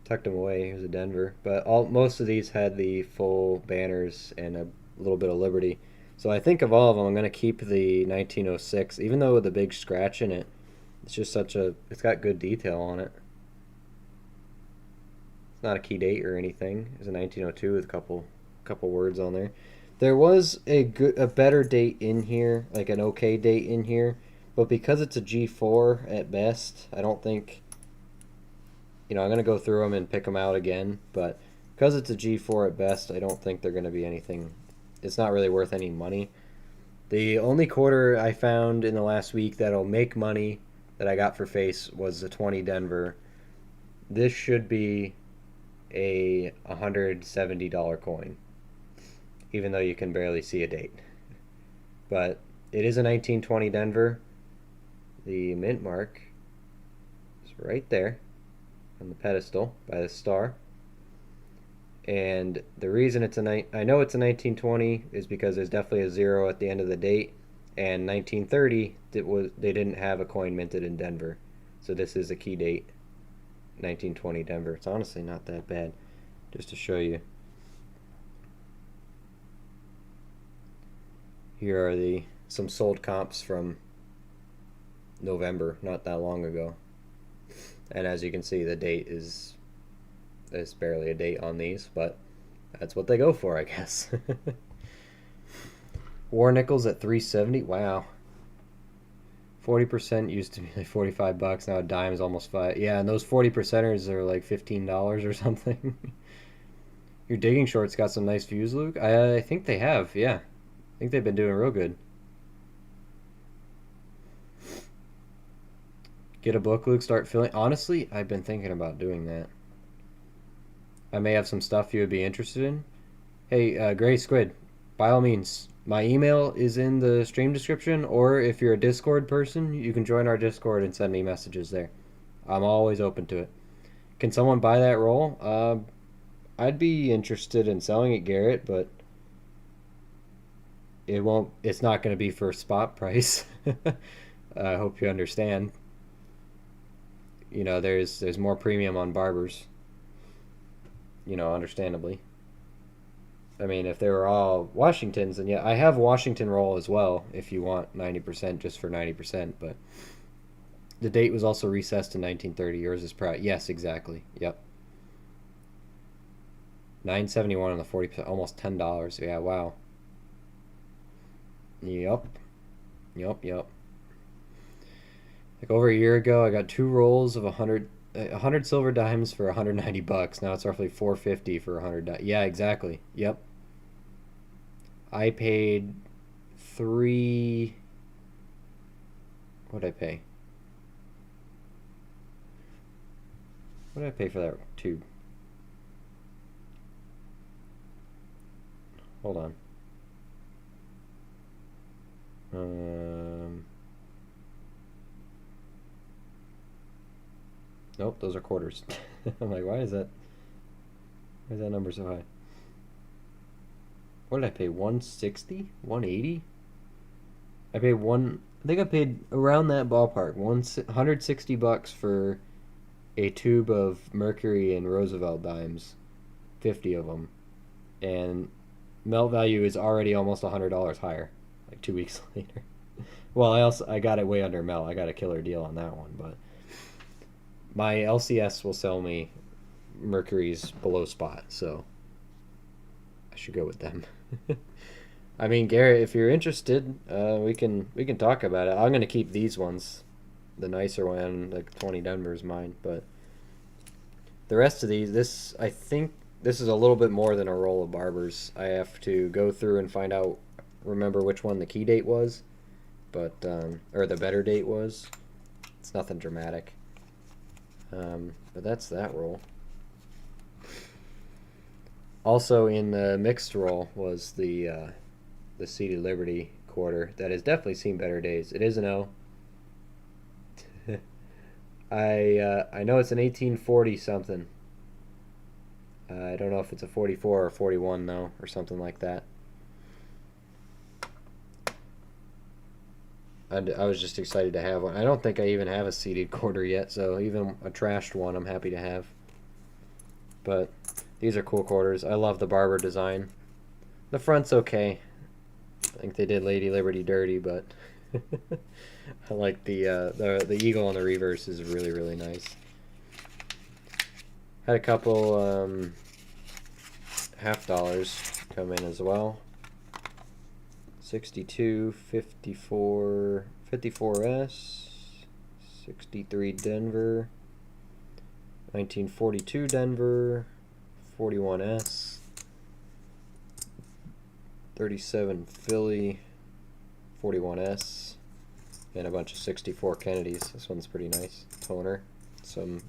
S1: tucked them away. Here's a Denver. But most of these had the full banners and a little bit of Liberty. So I think of all of them, I'm going to keep the 1906, even though with a big scratch in it. It's just it's got good detail on it. It's not a key date or anything. It's a 1902 with a couple words on there. There was a better date in here, like an okay date in here, but because it's a G4 at best, I don't think, I'm going to go through them and pick them out again, but because it's a G4 at best, I don't think they're going to be anything. It's not really worth any money. The only quarter I found in the last week that'll make money that I got for face was the 20 Denver. This should be a $170 coin, even though you can barely see a date. But it is a 1920 Denver. The mint mark is right there on the pedestal by the star. And the reason I know it's a 1920 is because there's definitely a 0 at the end of the date, and 1930 they didn't have a coin minted in Denver, so this is a key date, 1920 Denver. It's honestly not that bad, just to show you. Here are some sold comps from November, not that long ago, and as you can see, the date there's barely a date on these, but that's what they go for, I guess. War nickels at $3.70. Wow. 40% used to be like $45. Now a dime is almost $5. Yeah, and those 40%ers are like $15 or something. Your digging shorts got some nice views, Luke. I think they have. Yeah, I think they've been doing real good. Get a book, Luke. Start filling. Honestly, I've been thinking about doing that. I may have some stuff you would be interested in. Hey, Gray Squid, by all means, my email is in the stream description, or if you're a Discord person, you can join our Discord and send me messages there. I'm always open to it. Can someone buy that roll? I'd be interested in selling it, Garrett, but it's not going to be for spot price. I hope you understand. There's more premium on barbers. Understandably. I mean, if they were all Washingtons, then yeah, I have Washington roll as well if you want 90% just for 90%, but the date was also recessed to 1930. Yours is proud. Yes, exactly. Yep. $9.71 on the 40%, almost $10. Yeah, wow. Yep. Yep. Like over a year ago, I got 2 rolls of 100 silver dimes for 190 bucks. Now it's roughly 450 for 100. Yeah, exactly. Yep. I paid three. What did I pay? What did I pay for that tube? Hold on. Nope, those are quarters. I'm like, why is that number so high? What did I pay? 160? 180? I paid I think I paid around that ballpark. 160 bucks for a tube of Mercury and Roosevelt dimes, 50 of them, and melt value is already almost $100 higher. Like 2 weeks later. Well, I got it way under melt. I got a killer deal on that one, but my LCS will sell me Mercury's below spot, so I should go with them. I mean, Garrett, if you're interested, we can talk about it. I'm gonna keep these ones, the nicer one, like 20 Denver's mine, but the rest of these, I think this is a little bit more than a roll of barbers. I have to go through and remember which one the key date was, but or the better date was. It's nothing dramatic. But that's that roll. Also in the mixed roll was the Seated Liberty quarter that has definitely seen better days. It is an O. I know it's an 1840 something. I don't know if it's a 44 or 41 though, or something like that. I was just excited to have one. I don't think I even have a seated quarter yet, so even a trashed one I'm happy to have. But these are cool quarters. I love the barber design. The front's okay. I think they did Lady Liberty dirty, but I like the eagle on the reverse is really, really nice. Had a couple $half come in as well. 62, 54, 54S, 63 Denver, 1942 Denver, 41S, 37 Philly, 41S, and a bunch of 64 Kennedys. This one's pretty nice. Toner. Some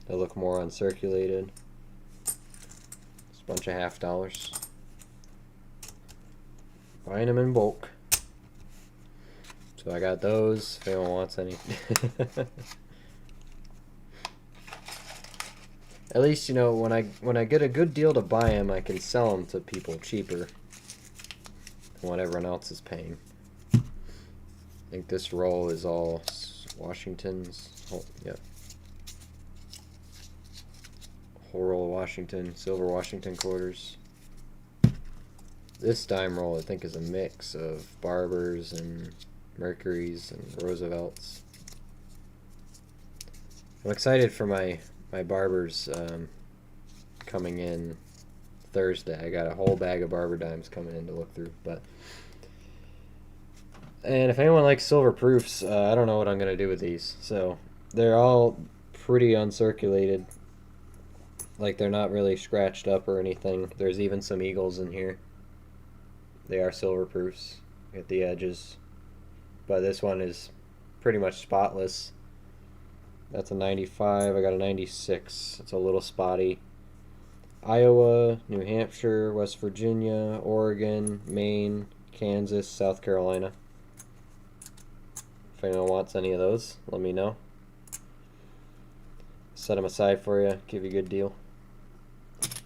S1: that look more uncirculated. Just a bunch of $half. Buying them in bulk. So I got those if anyone wants any. At least, you know, when I get a good deal to buy them, I can sell them to people cheaper than what everyone else is paying. I think this roll is all Washington's. Oh, yep. Whole roll of Washington, silver Washington quarters. This dime roll, I think, is a mix of Barbers and Mercuries and Roosevelts. I'm excited for my Barbers coming in Thursday. I got a whole bag of Barber dimes coming in to look through. And if anyone likes silver proofs, I don't know what I'm going to do with these. So they're all pretty uncirculated. Like, they're not really scratched up or anything. There's even some eagles in here. They are silver proofs at the edges, but this one is pretty much spotless. That's a 95. I got a 96. It's a little spotty. Iowa, New Hampshire, West Virginia, Oregon, Maine, Kansas, South Carolina. If anyone wants any of those, let me know. Set them aside for you. Give you a good deal.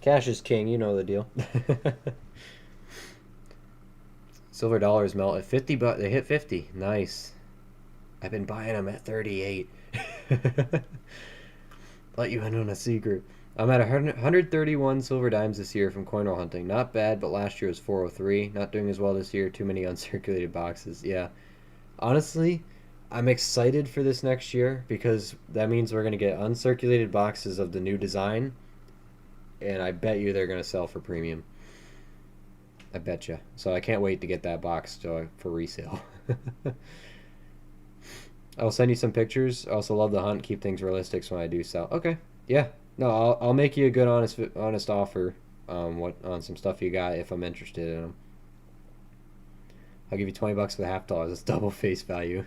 S1: Cash is king. You know the deal. Silver dollars melt at 50 bucks. They hit 50. Nice. I've been buying them at 38. Let you in on a secret. I'm at 131 silver dimes this year from coin roll hunting. Not bad, but last year was 403. Not doing as well this year. Too many uncirculated boxes. Yeah. Honestly, I'm excited for this next year because that means we're going to get uncirculated boxes of the new design, and I bet you they're going to sell for premium. I betcha. So I can't wait to get that box for resale. I'll send you some pictures. I also love the hunt. Keep things realistic so when I do sell. Okay. Yeah. No, I'll make you a good honest offer. What on some stuff you got if I'm interested in them. I'll give you $20 for the $half. It's double face value.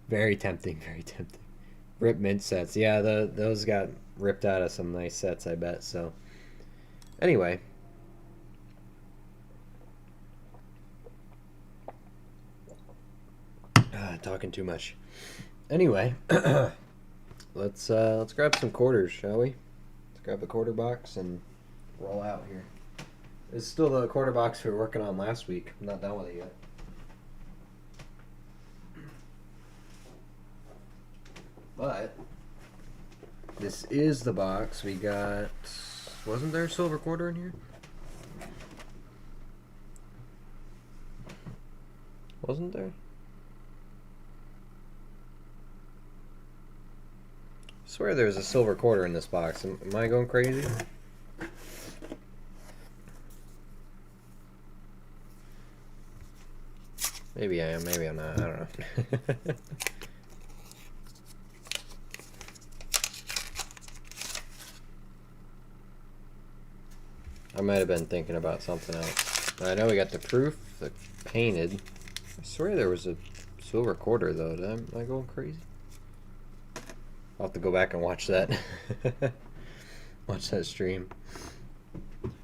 S1: Very tempting. Very tempting. Rip mint sets. Yeah, those got ripped out of some nice sets, I bet. So anyway, talking too much. Anyway, let's grab some quarters, shall we? Let's grab the quarter box and roll out here. It's still the quarter box we were working on last week. I'm not done with it yet. But this is the box we got. Wasn't there a silver quarter in here? Wasn't there? I swear there's a silver quarter in this box. Am I going crazy? Maybe I am, maybe I'm not. I don't know. I might have been thinking about something else. I know we got the proof, the painted. I swear there was a silver quarter though. Am I going crazy? I'll have to go back and watch that. Watch that stream.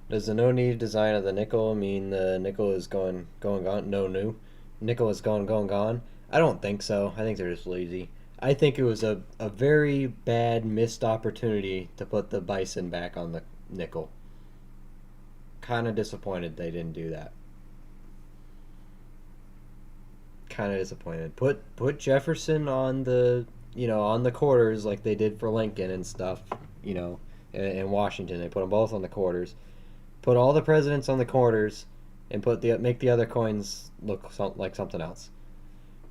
S1: Does the no need design of the nickel mean the nickel is gone? No new. Nickel is gone. I don't think so. I think they're just lazy. I think it was a very bad missed opportunity to put the bison back on the nickel. Kind of disappointed they didn't do that. Kind of disappointed. Put Jefferson on the on the quarters like they did for Lincoln and stuff. In Washington they put them both on the quarters. Put all the presidents on the quarters, and make the other coins look like something else.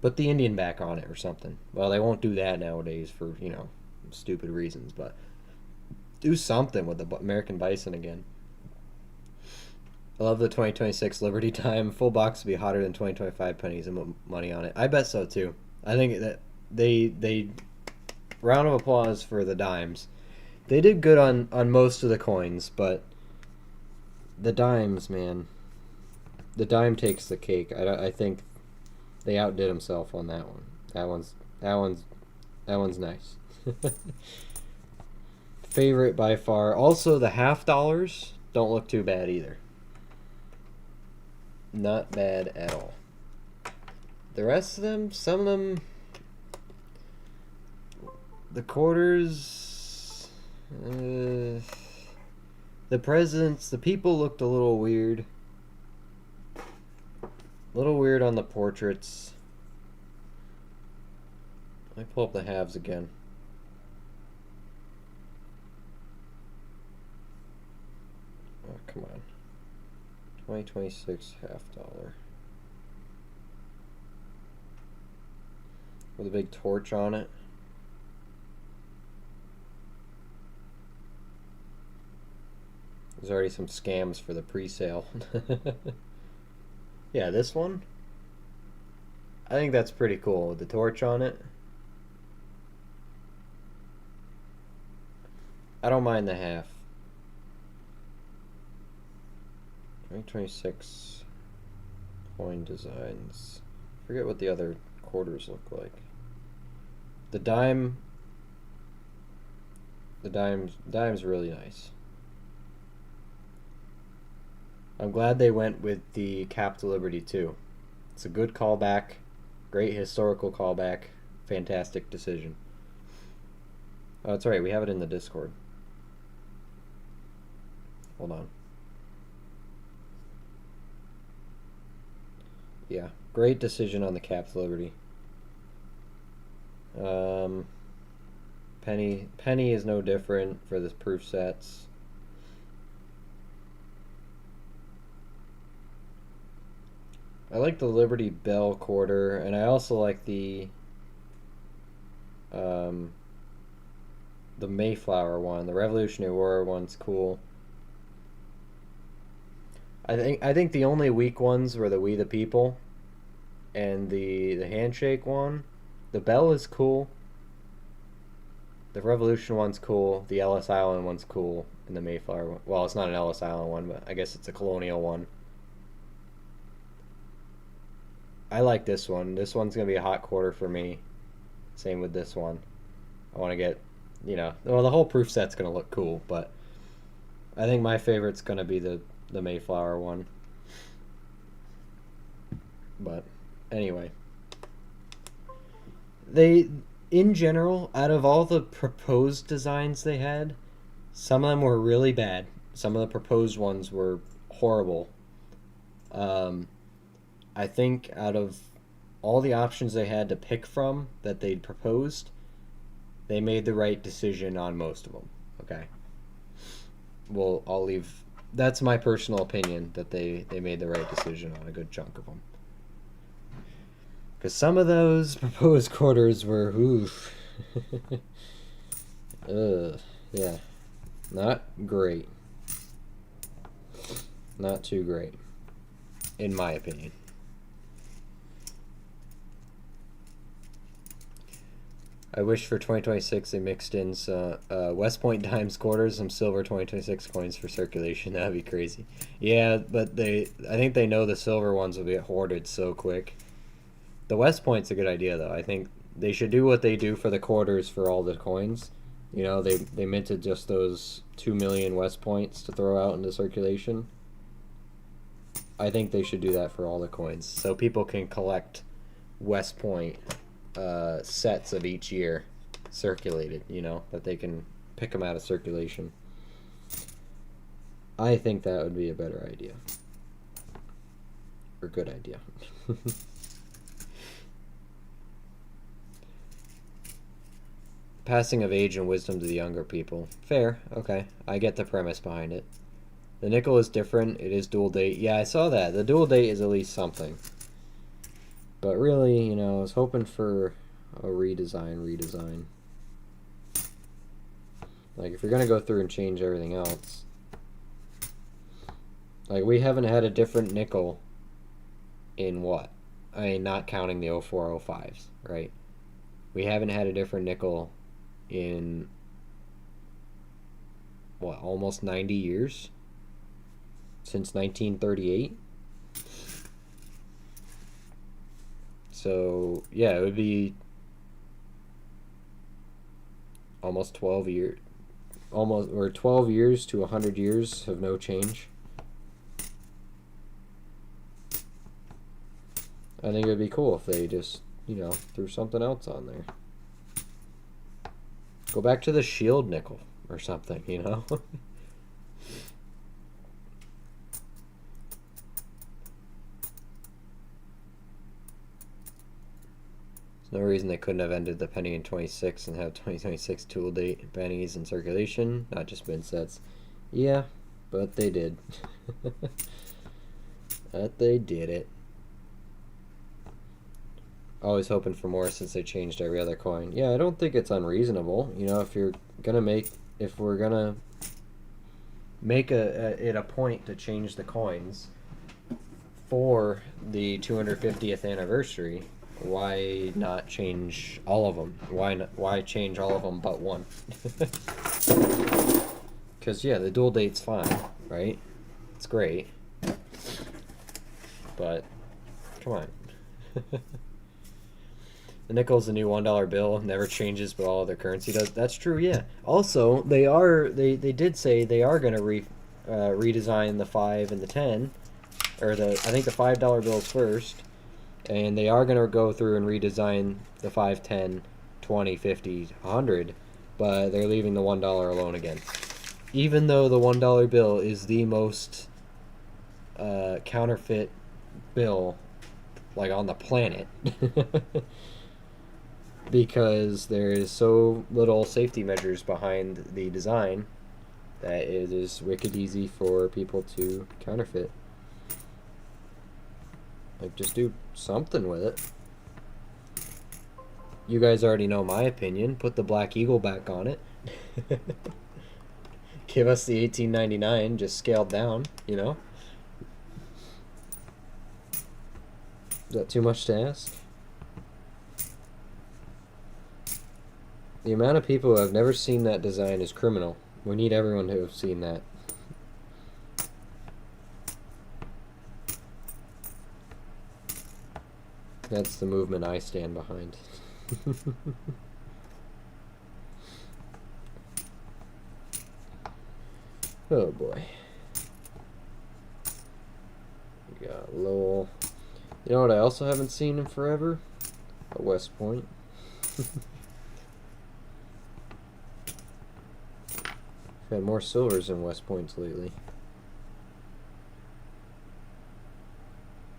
S1: Put the Indian back on it or something. Well, they won't do that nowadays for stupid reasons, but do something with the American bison again. I love the 2026 Liberty Time. Full box would be hotter than 2025 pennies and put money on it. I bet so too. I think that they round of applause for the dimes. They did good on most of the coins, but the dimes, man, the dime takes the cake. I think they outdid himself on that one. That one's nice. Favorite by far. Also, the $half don't look too bad either. Not bad at all. The rest of them, some of them, the quarters, the presidents, the people looked a little weird. A little weird on the portraits. Let me pull up the halves again. Oh, come on. 2026 $half. With a big torch on it. There's already some scams for the pre-sale. Yeah, this one. I think that's pretty cool with the torch on it. I don't mind the half. 2026 coin designs. Forget what the other quarters look like. The dime's really nice. I'm glad they went with the Cap to Liberty too. It's a good callback, great historical callback, fantastic decision. Oh, that's right, we have it in the Discord. Hold on. Yeah, great decision on the Cap to Liberty. Penny is no different for the proof sets. I like the Liberty Bell quarter, and I also like the Mayflower one. The Revolutionary War one's cool. I think the only weak ones were the We the People and the handshake one. The bell is cool. The Revolution one's cool. The Ellis Island one's cool. And the Mayflower one. Well, it's not an Ellis Island one, but I guess it's a colonial one. I like this one. This one's going to be a hot quarter for me. Same with this one. I want to get, well, the whole proof set's going to look cool, but I think my favorite's going to be the Mayflower one. But anyway, in general, out of all the proposed designs they had, some of them were really bad. Some of the proposed ones were horrible. I think out of all the options they had to pick from that they'd proposed, they made the right decision on most of them. Okay. Well, I'll leave. That's my personal opinion, that they made the right decision on a good chunk of them. Because some of those proposed quarters were, oof. Yeah. Not great. Not too great, in my opinion. I wish for 2026 they mixed in some West Point Dimes quarters, some silver 2026 coins for circulation. That'd be crazy. Yeah, but I think they know the silver ones will get hoarded so quick. The West Point's a good idea, though. I think they should do what they do for the quarters for all the coins. They minted just those 2 million West Points to throw out into circulation. I think they should do that for all the coins, so people can collect West Point sets of each year circulated, that they can pick them out of circulation. I think that would be a better idea. Or good idea. Passing of age and wisdom to the younger people. Fair, okay. I get the premise behind it. The nickel is different. It is dual date. Yeah, I saw that. The dual date is at least something. But really, I was hoping for a redesign. Like, if you're going to go through and change everything else. Like, we haven't had a different nickel in what? I mean, not counting the 0405s, right? We haven't had a different nickel in, what, almost 90 years? Since 1938? So, yeah, it would be almost 12 years. Or 12 years to 100 years of no change. I think it would be cool if they just, threw something else on there. Go back to the shield nickel or something, There's no reason they couldn't have ended the penny in 26 and have 2026 tool date pennies in circulation, not just bin sets. Yeah, but they did. But they did it. Always hoping for more since they changed every other coin. Yeah, I don't think it's unreasonable. If we're gonna make it a point to change the coins for the 250th anniversary, why not change all of them? Why change all of them but one? Because, yeah, the dual date's fine, right? It's great. But, come on. The nickel's the new $1 bill, never changes, but all other currency does. That's true, yeah. Also, they did say they are going to redesign the 5 and the 10, or I think the $5 bills first, and they are going to go through and redesign the 5, 10, 20, 50, 100, but they're leaving the $1 alone again. Even though the $1 bill is the most counterfeit bill, like, on the planet. Because there is so little safety measures behind the design that it is wicked easy for people to counterfeit. Like, just do something with it. You guys already know my opinion. Put the Black Eagle back on it. Give us the 1899, just scaled down, There's Is that too much to ask? The amount of people who have never seen that design is criminal. We need everyone to have seen that. That's the movement I stand behind. Oh boy. We got Lowell. You know what I also haven't seen in forever? A West Point. I've had more silvers than West Points lately.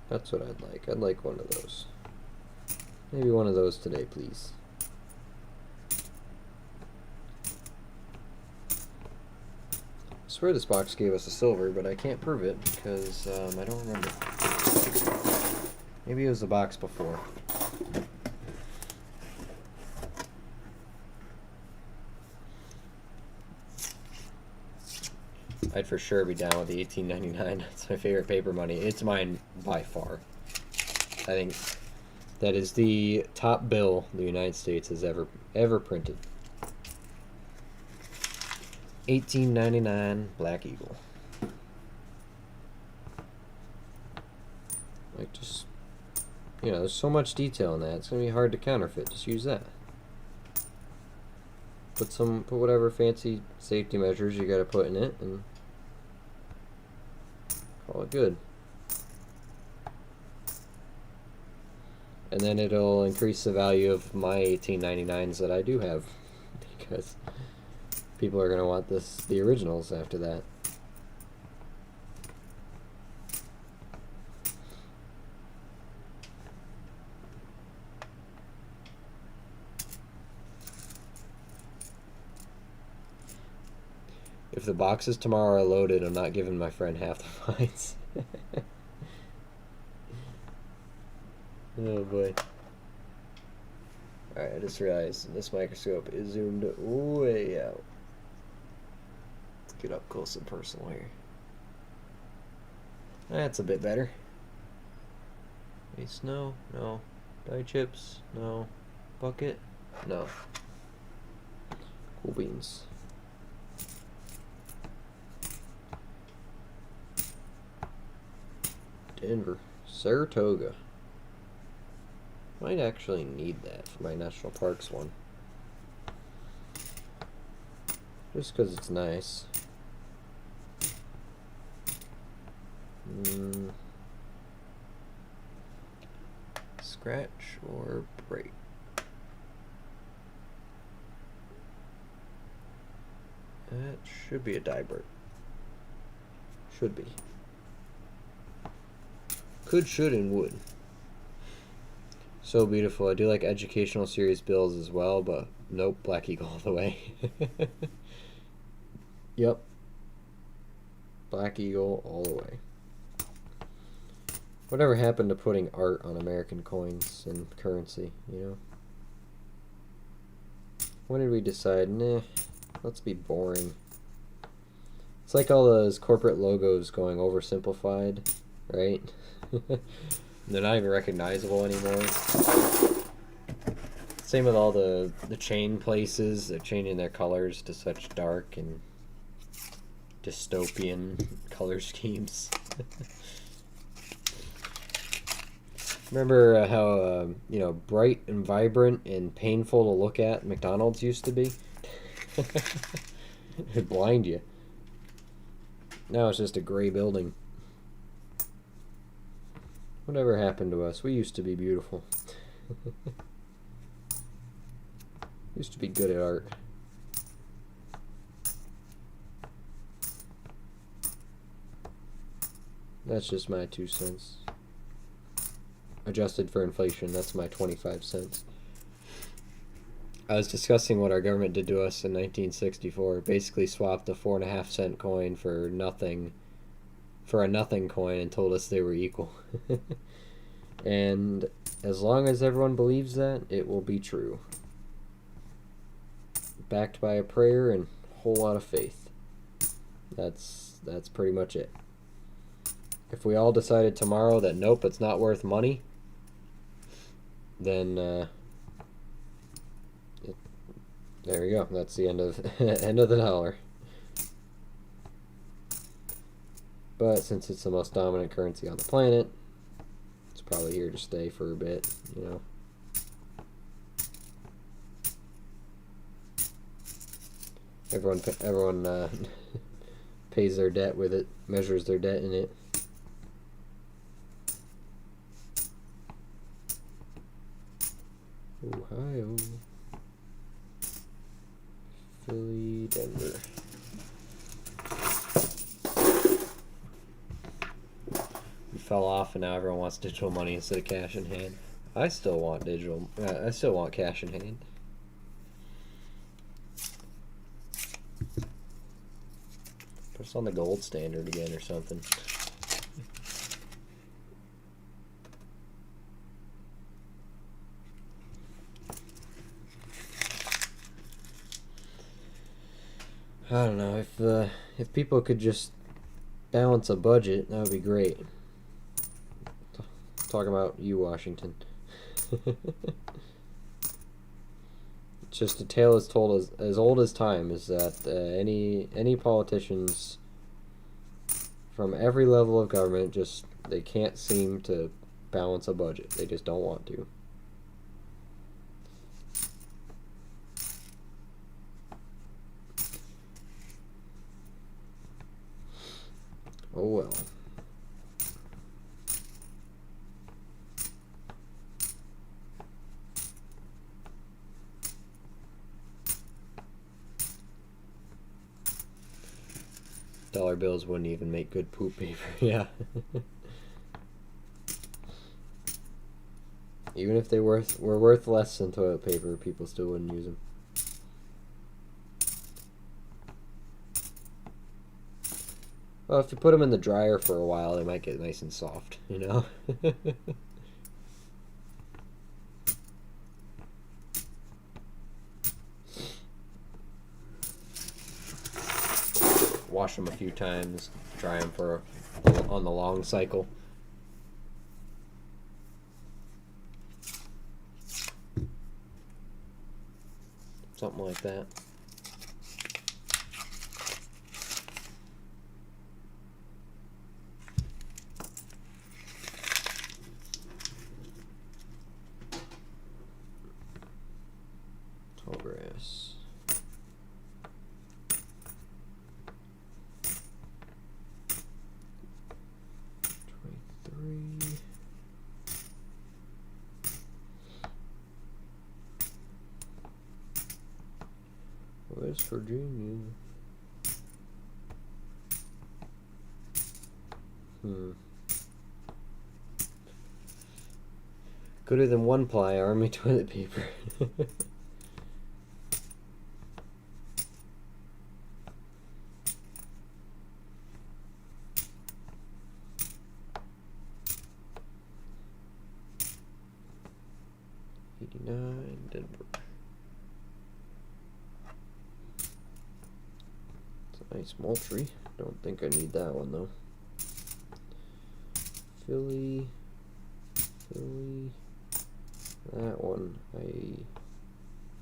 S1: That's what I'd like. I'd like one of those. Maybe one of those today, please. I swear this box gave us a silver, but I can't prove it because I don't remember. Maybe it was the box before. I'd for sure be down with the $18.99. It's my favorite paper money. It's mine by far. I think that is the top bill the United States has ever printed. $18.99 Black Eagle. Like, just, you know, there's so much detail in that. It's gonna be hard to counterfeit. Just use that. Put whatever fancy safety measures you gotta put in it, and call it good. And then it'll increase the value of my $18.99s that I do have, because people are gonna want the originals after that. If the boxes tomorrow are loaded, I'm not giving my friend half the fines. Oh boy. Alright, I just realized this microscope is zoomed way out. Let's get up close and personal here. That's a bit better. Any snow? No. Die chips? No. Bucket? No. Cool beans. Denver. Saratoga. Might actually need that for my national parks one. Just because it's nice. Scratch or break? That should be a die break. Should be. Could, should, and would. So beautiful. I do like educational series bills as well, but nope, Black Eagle all the way. Yep. Black Eagle all the way. Whatever happened to putting art on American coins and currency, you know? When did we decide, nah, let's be boring. It's like all those corporate logos going oversimplified, right? They're not even recognizable anymore. Same with all the chain places. They're changing their colors to such dark and dystopian color schemes. Remember how you know, bright and vibrant and painful to look at McDonald's used to be? It'd blind you. Now it's just a gray building. Whatever happened to us? We used to be beautiful. Used to be good at art. That's just my 2 cents. Adjusted for inflation, that's my 25 cents. I was discussing what our government did to us in 1964. Basically swapped a 4.5 cent coin for nothing, for a nothing coin, and told us they were equal. And as long as everyone believes that, it will be true. Backed by a prayer and a whole lot of faith. That's pretty much it. If we all decided tomorrow that nope, it's not worth money, then there you go. That's the end of end of the dollar. But since it's the most dominant currency on the planet, it's probably here to stay for a bit, you know. Everyone pays their debt with it, measures their debt in it. Ohio, Philly, Denver. We fell off, and now everyone wants digital money instead of cash in hand. I still want digital. I still want cash in hand. Put us on the gold standard again or something. I don't know, if people could just balance a budget, that would be great. Talking about you, Washington. It's just a tale as told as old as time, is that any politicians from every level of government just they can't seem to balance a budget. They just don't want to. Oh well. Dollar bills wouldn't even make good poop paper. Yeah. Even if they were worth less than toilet paper, people still wouldn't use them. Well, if you put them in the dryer for a while, they might get nice and soft, you know? Wash them a few times, dry them on the long cycle. Something like that. Tall grass. West Virginia. Gooder than one ply army toilet paper. Denver. It's a nice Moultrie. Don't think I need that one though. Philly. That one I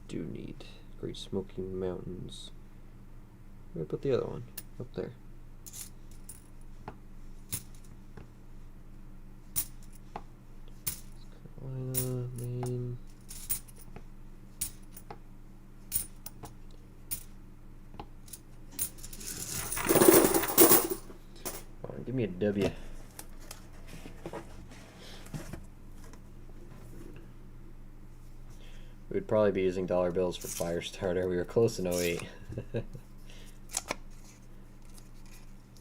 S1: do need. Great Smoky Mountains. Where did I put the other one? Up there. Carolina, Maine. Come on, give me a W. We would probably be using dollar bills for fire starter. We were close in 08.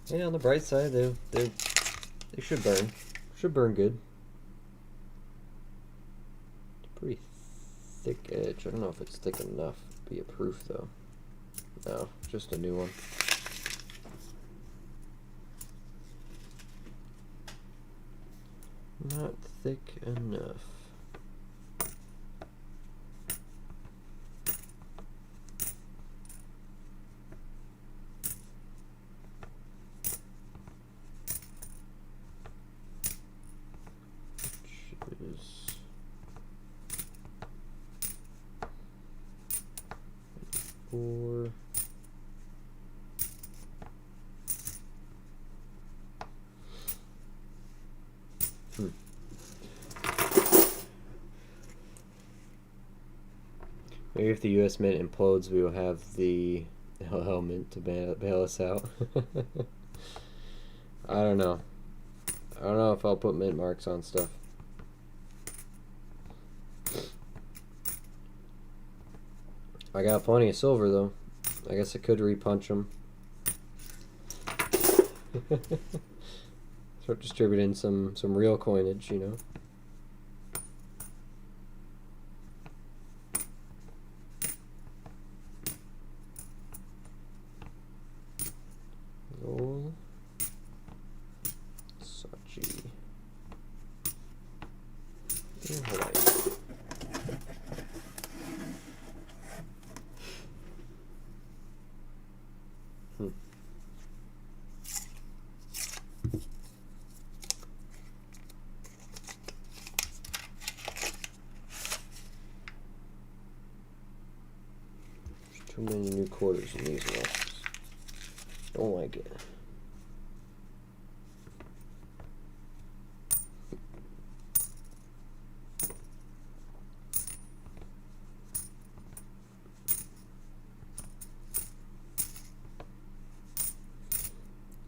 S1: Yeah, on the bright side, they should burn. Should burn good. Pretty thick edge. I don't know if it's thick enough to be a proof though. No, just a new one. Not thick enough. 4. Maybe if the U.S. Mint implodes, we will have the LL Mint to bail us out. I don't know. I don't know if I'll put mint marks on stuff. I got plenty of silver though. I guess I could repunch them. Start distributing some real coinage, you know. Gold. Sachi. And Hawaii. Too many new quarters in these ones. Don't like it.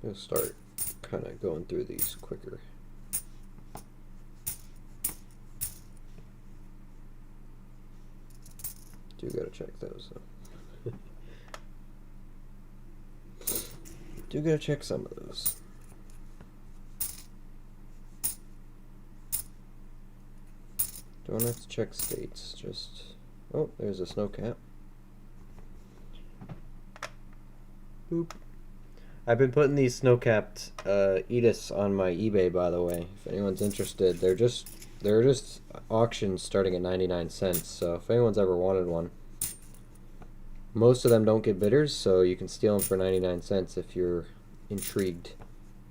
S1: I'll start kind of going through these quicker. Do gotta check those though. Do gotta check some of those. Don't have to check states, just... Oh, there's a snow cap. Boop. I've been putting these snow-capped Edis on my eBay, by the way. If anyone's interested, they're just auctions starting at 99 cents, so if anyone's ever wanted one. Most of them don't get bidders, so you can steal them for 99 cents if you're intrigued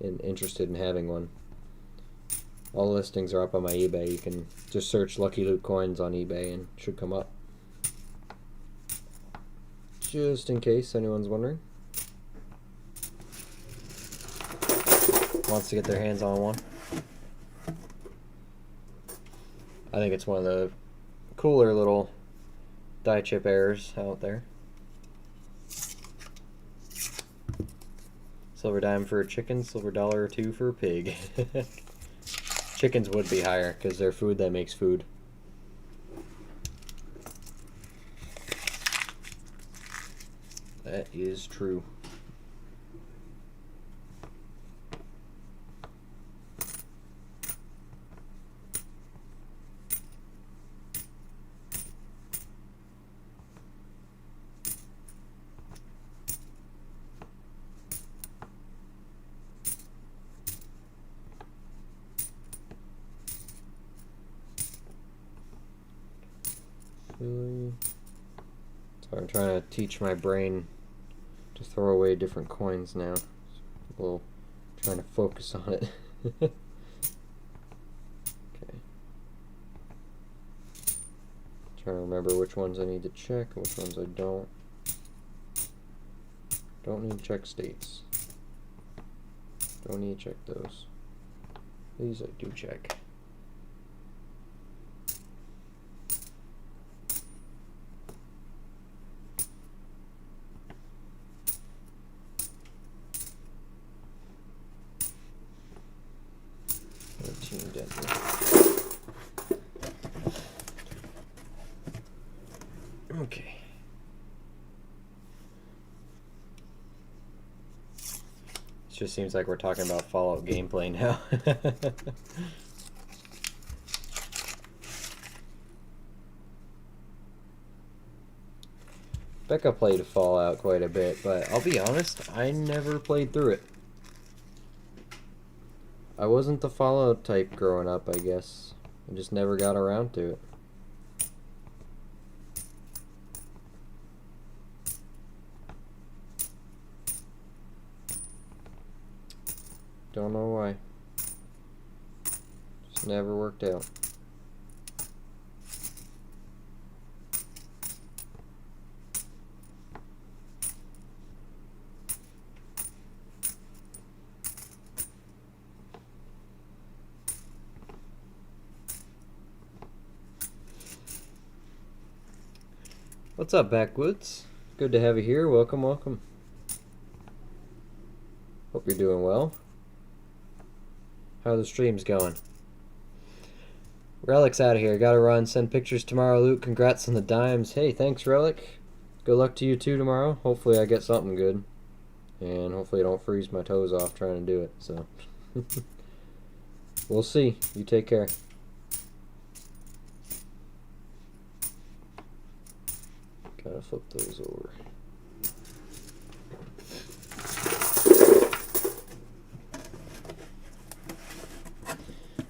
S1: and interested in having one. All the listings are up on my eBay. You can just search Lucky Luke Coins on eBay and it should come up. Just in case anyone's wondering. Wants to get their hands on one. I think it's one of the cooler little die chip errors out there. Silver dime for a chicken, silver dollar or two for a pig. Chickens would be higher because they're food that makes food. That is true. So I'm trying to teach my brain to throw away different coins now. A little trying to focus on it. Okay. Trying to remember which ones I need to check and which ones I don't. Don't need to check states. Don't need to check those. These I do check. Okay. It just seems like we're talking about Fallout gameplay now. Becca played Fallout quite a bit, but I'll be honest, I never played through it. I wasn't the Fallout type growing up, I guess. I just never got around to it. Don't know why. Just never worked out. What's up, Backwoods? Good to have you here. Welcome, welcome. Hope you're doing well. How are the streams going? Relic's out of here. Gotta run. Send pictures tomorrow, Luke. Congrats on the dimes. Hey, thanks, Relic. Good luck to you too tomorrow. Hopefully I get something good. And hopefully I don't freeze my toes off trying to do it. So, we'll see. You take care. Gotta flip those over.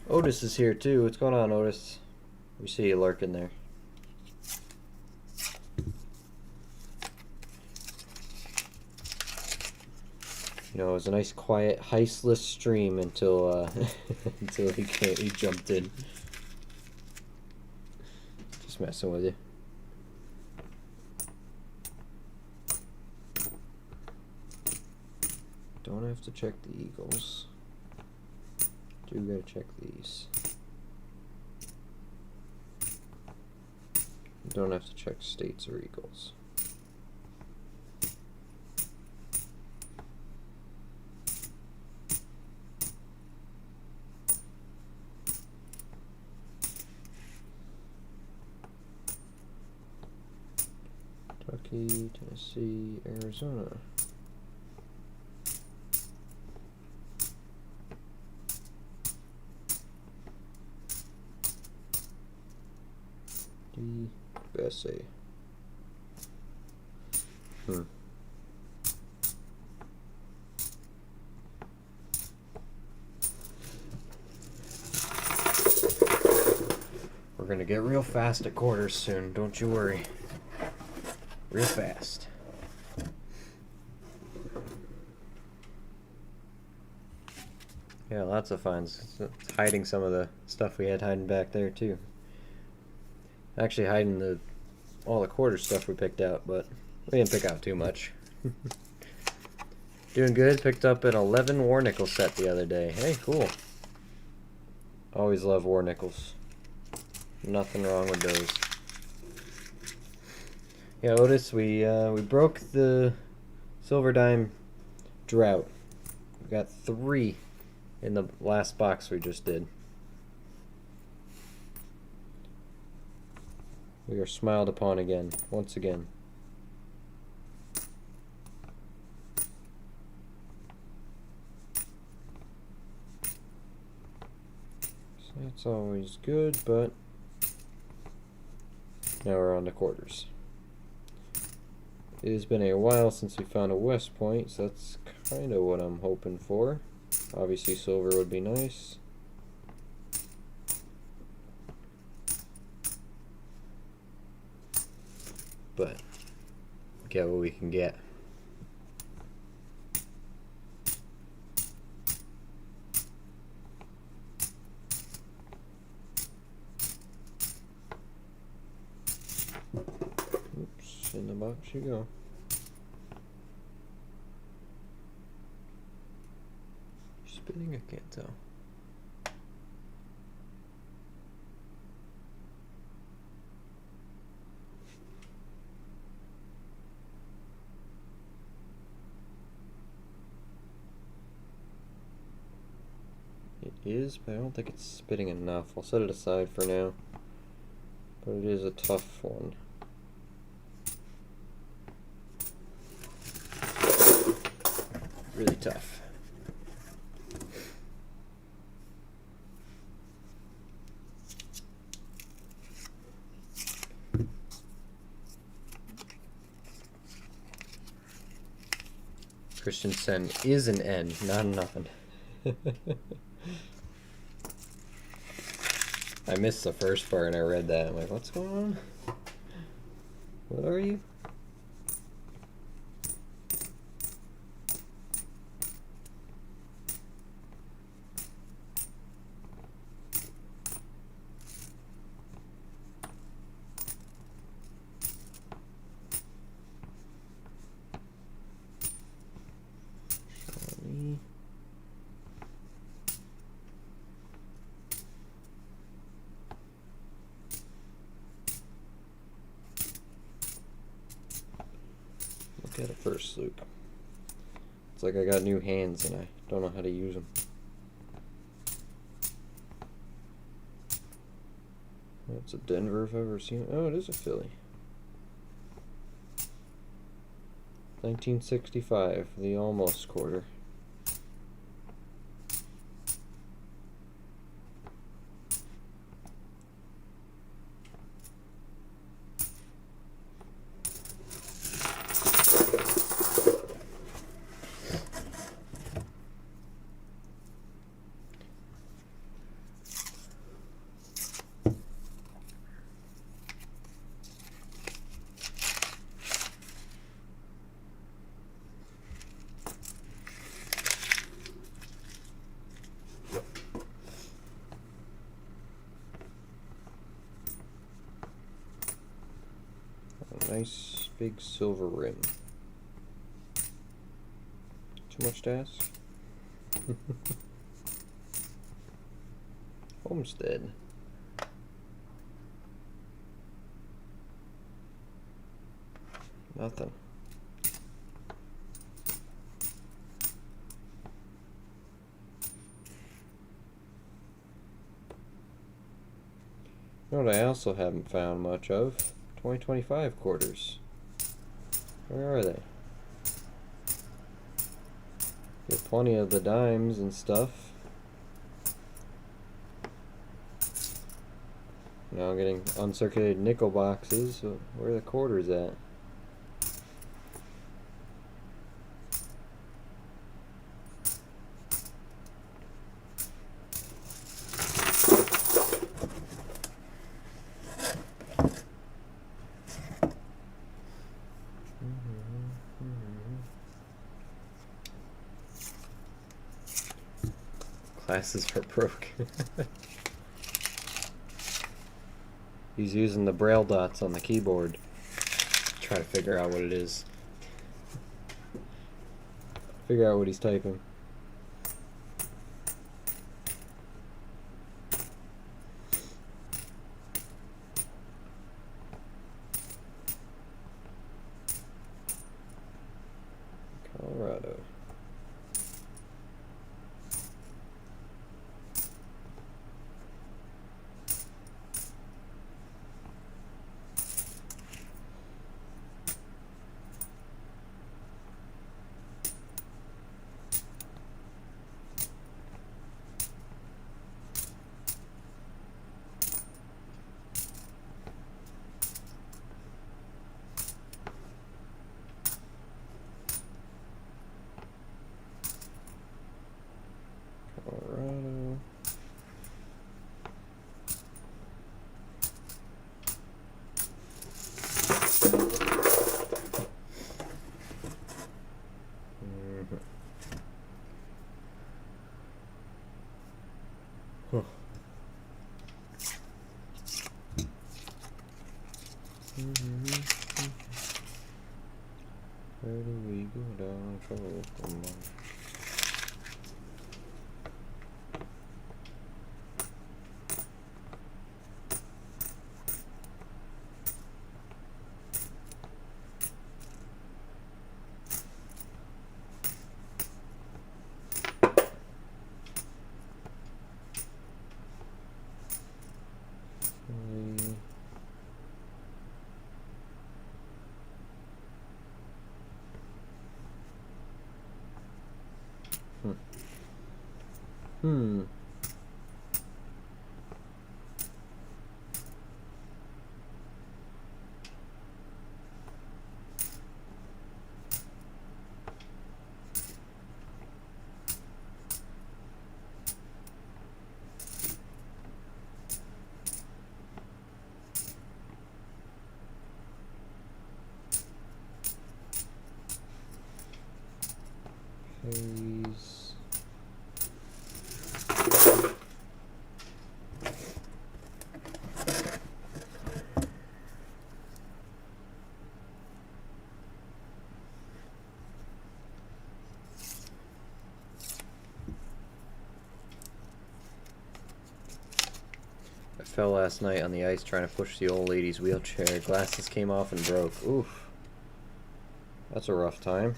S1: Otis is here too. What's going on, Otis? We see you lurking there. You know, it was a nice, quiet, heistless stream until until he jumped in. Just messing with you. Don't have to check the Eagles. Do gotta check these. Don't have to check states or Eagles. Kentucky, Tennessee, Arizona. USA. We're gonna get real fast at quarters soon, don't you worry. Real fast. Yeah, lots of finds. It's hiding some of the stuff we had hiding back there too. Actually hiding all the quarter stuff we picked out, but we didn't pick out too much. Doing good. Picked up an 11 war nickel set the other day. Hey, cool. Always love war nickels. Nothing wrong with those. Yeah, Otis, we broke the silver dime drought. We got 3 in the last box we just did. We are smiled upon again, once again. So that's always good, but now we're on to quarters. It has been a while since we found a West Point, so that's kind of what I'm hoping for. Obviously silver would be nice. But get what we can get. Oops, in the box you go. Spinning, I can't tell. It is, but I don't think it's spitting enough. I'll set it aside for now. But it is a tough one. Really tough. Christensen is an N, not a nothing. I missed the first part and I read that. I'm like, what's going on? What are you? Get it first, Luke. It's like I got new hands and I don't know how to use them. That's a Denver if I've ever seen it. Oh, it is a Philly. 1965, the almost quarter. Nice big silver rim. Too much to ask? Homestead. Nothing. You know what I also haven't found much of? 2025 quarters. Where are they? Get plenty of the dimes and stuff. Now I'm getting uncirculated nickel boxes. So where are the quarters at? Glasses are broken. He's using the braille dots on the keyboard to try to figure out what it is. Figure out what he's typing. Colorado. Colorado. Huh. Where do we go down trouble? Hmm. Please. I fell last night on the ice trying to push the old lady's wheelchair. Glasses came off and broke. Oof. That's a rough time.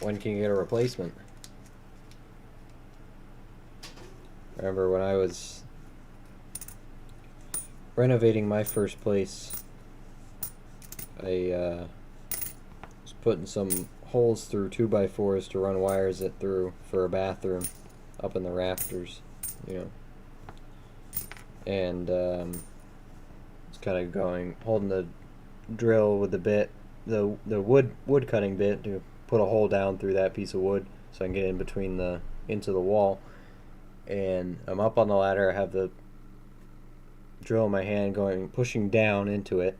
S1: When can you get a replacement? I remember when I was renovating my first place, I was putting some holes through 2x4s to run wires it through for a bathroom up in the rafters, you know. And it's kind of holding the drill with the bit, the wood cutting bit, to put a hole down through that piece of wood so I can get in between into the wall. And I'm up on the ladder. I have the drill in my hand, pushing down into it,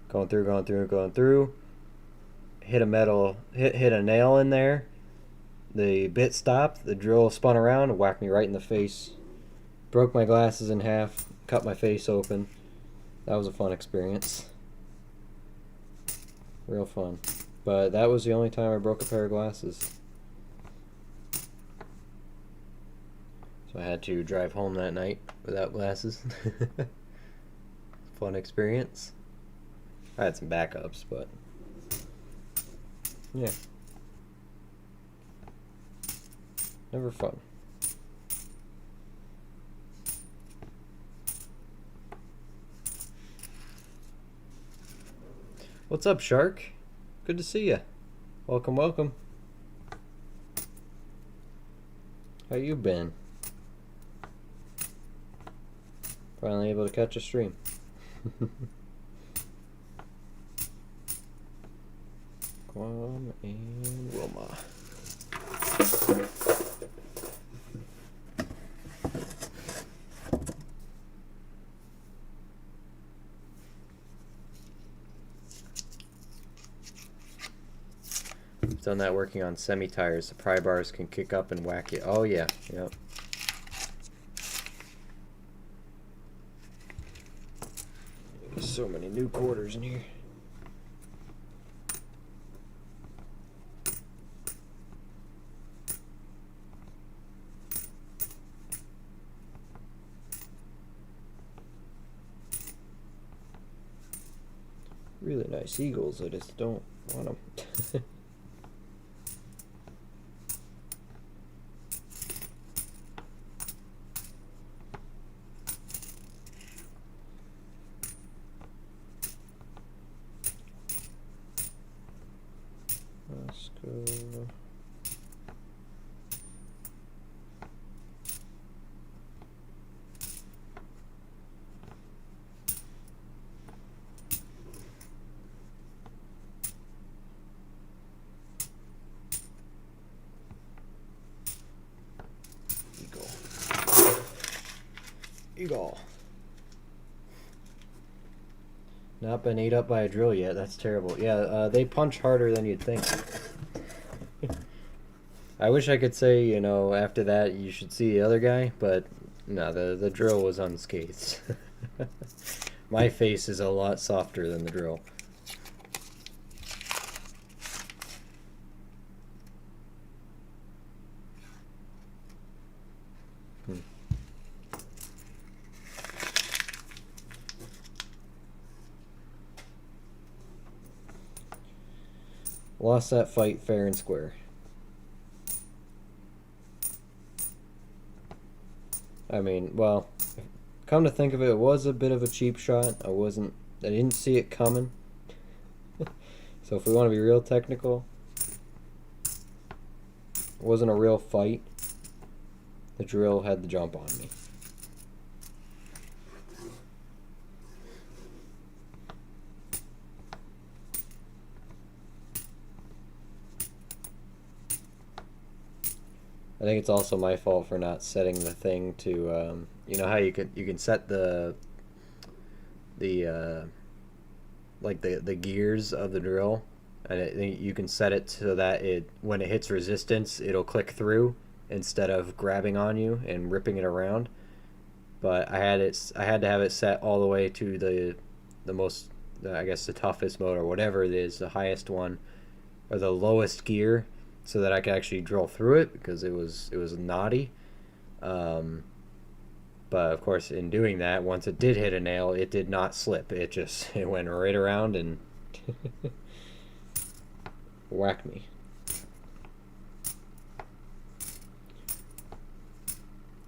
S1: going through. Hit a nail in there. The bit stopped. The drill spun around and whacked me right in the face. Broke my glasses in half. Cut my face open. That was a fun experience. Real fun. But that was the only time I broke a pair of glasses. So I had to drive home that night without glasses. Fun experience. I had some backups, but yeah. Never fun. What's up, Shark? Good to see you. Welcome, welcome. How you been? Finally able to catch a stream. Guam and Wilma. I've done that working on semi-tires. The pry bars can kick up and whack it. Oh yeah, yep. There's so many new quarters in here. Really nice eagles, I just don't want them. Let's go. Eagle. Not been ate up by a drill yet. That's terrible. Yeah, they punch harder than you'd think. I wish I could say, you know, after that you should see the other guy, but no, the drill was unscathed. My face is a lot softer than the drill. Lost that fight fair and square. I mean, well, come to think of it, it was a bit of a cheap shot. I didn't see it coming. So if we want to be real technical, it wasn't a real fight. The drill had the jump on me. I think it's also my fault for not setting the thing to, you know how you can set the gears of the drill, and you can set it so that when it hits resistance, it'll click through instead of grabbing on you and ripping it around. But I had to have it set all the way to the most, I guess, the toughest mode or whatever it is, the highest one or the lowest gear, so that I could actually drill through it, because it was knotty. But of course, in doing that, once it did hit a nail, it did not slip. It went right around and Whack me.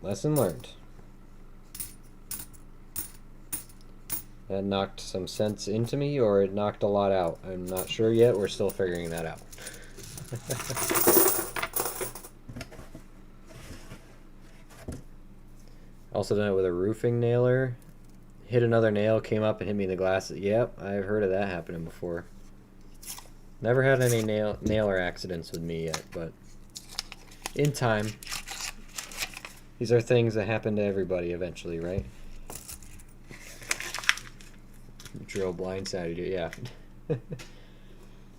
S1: Lesson learned. That knocked some sense into me, or it knocked a lot out. I'm not sure yet. We're still figuring that out. Also done it with a roofing nailer. Hit another nail, came up and hit me in the glass. Yep, I've heard of that happening before. Never had any nailer accidents with me yet, but in time. These are things that happen to everybody eventually, right? Drill blindsided you, yeah.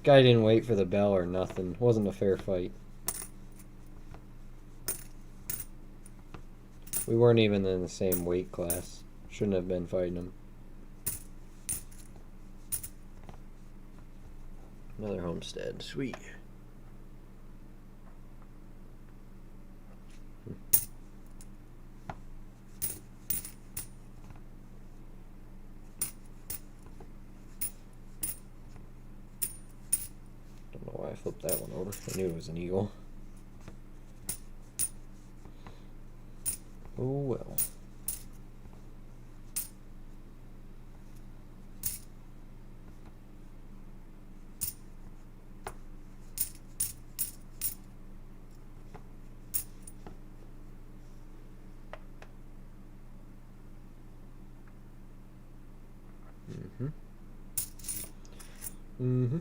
S1: Guy didn't wait for the bell or nothing. Wasn't a fair fight. We weren't even in the same weight class. Shouldn't have been fighting him. Another homestead. Sweet. Don't know why I flipped that one over. I knew it was an eagle. Oh well. Mm-hmm.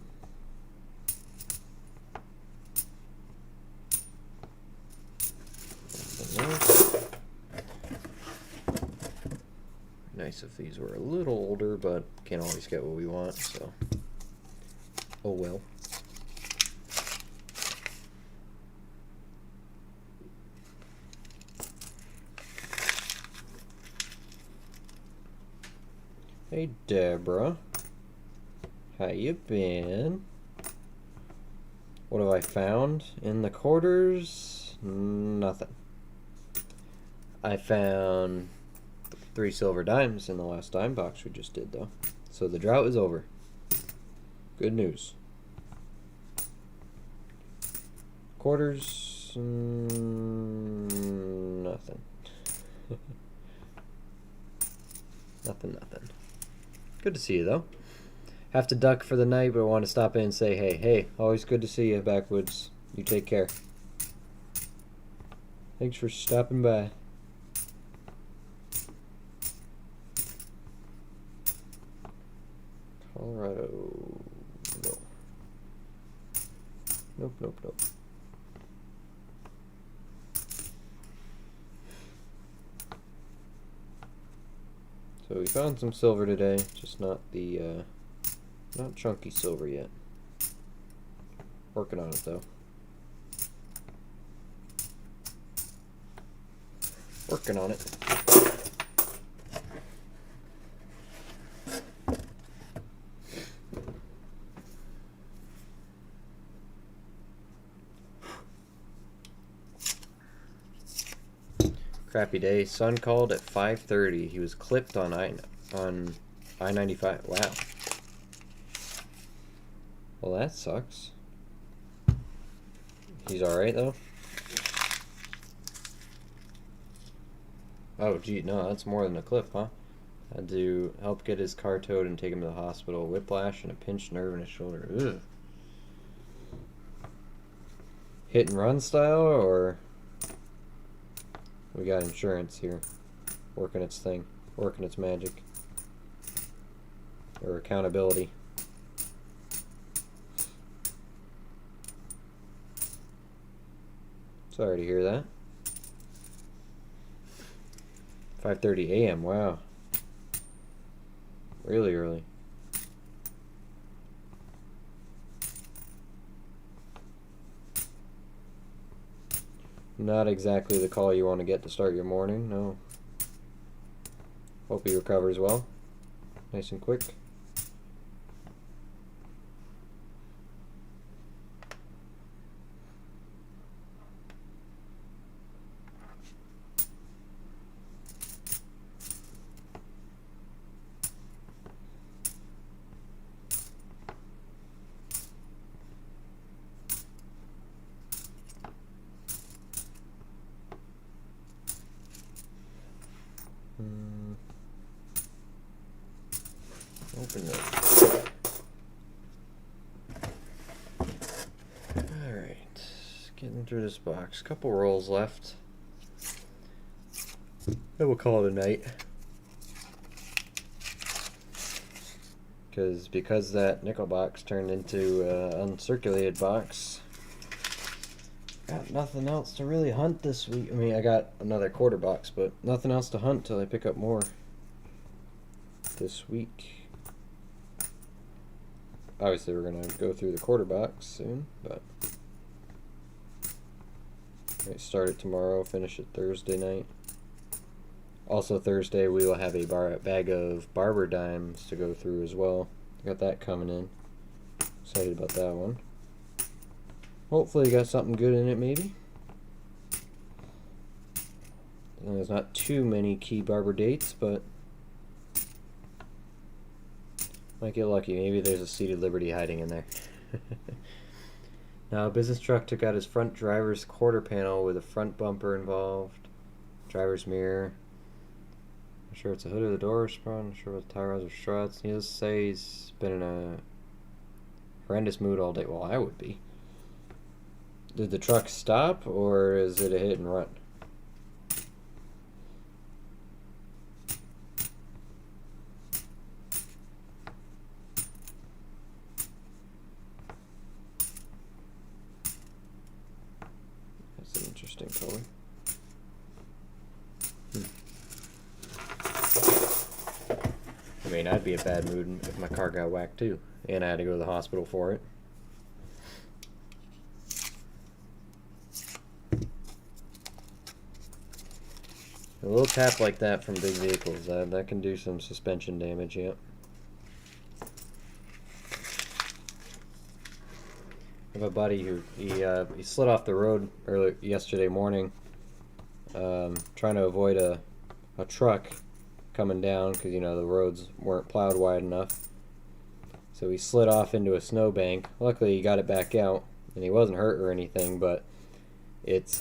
S1: Nice if these were a little older, but can't always get what we want, so oh well. Hey Deborah, how you been? What have I found in the quarters? Nothing. I found 3 silver dimes in the last dime box we just did, though. So the drought is over. Good news. Quarters, nothing. Nothing. Good to see you, though. Have to duck for the night, but I want to stop in and say, hey, always good to see you, Backwoods. You take care. Thanks for stopping by. Colorado. No. Nope. So we found some silver today, just not the, not chunky silver yet. Working on it, though. Working on it. Crappy day. Sun called at 5:30. He was clipped on I-95. Wow. Well, that sucks. He's alright, though? Oh, gee, no, that's more than a clip, huh? Had to help get his car towed and take him to the hospital. Whiplash and a pinched nerve in his shoulder. Ugh. Hit and run style, or... We got insurance here. Working its thing. Working its magic. Or accountability. Sorry to hear that. 5:30 a.m. Wow. Really early. Not exactly the call you want to get to start your morning, no. Hope he recovers well. Nice and quick. Open it. Alright. Getting through this box. Couple rolls left. Then we'll call it a night. Because that nickel box turned into an uncirculated box. Got nothing else to really hunt this week. I mean, I got another quarter box, but nothing else to hunt till I pick up more this week. Obviously, we're gonna go through the quarter box soon, but might start it tomorrow, finish it Thursday night. Also Thursday we will have a bag of barber dimes to go through as well. Got that coming in. Excited about that one. Hopefully got something good in it maybe. And there's not too many key barber dates, but might get lucky. Maybe there's a seated Liberty hiding in there. Now, a business truck took out his front driver's quarter panel with a front bumper involved, driver's mirror. Not sure it's a hood or the door sprung, not sure what the tie rods or struts. Needless to say, he's been in a horrendous mood all day. Well, I would be. Did the truck stop, or is it a hit and run? That's an interesting color. I mean, I'd be in a bad mood if my car got whacked too, and I had to go to the hospital for it. A little tap like that from big vehicles, that can do some suspension damage, yep. I have a buddy who, he slid off the road yesterday morning, trying to avoid a truck coming down because, you know, the roads weren't plowed wide enough. So he slid off into a snowbank. Luckily he got it back out and he wasn't hurt or anything, but it's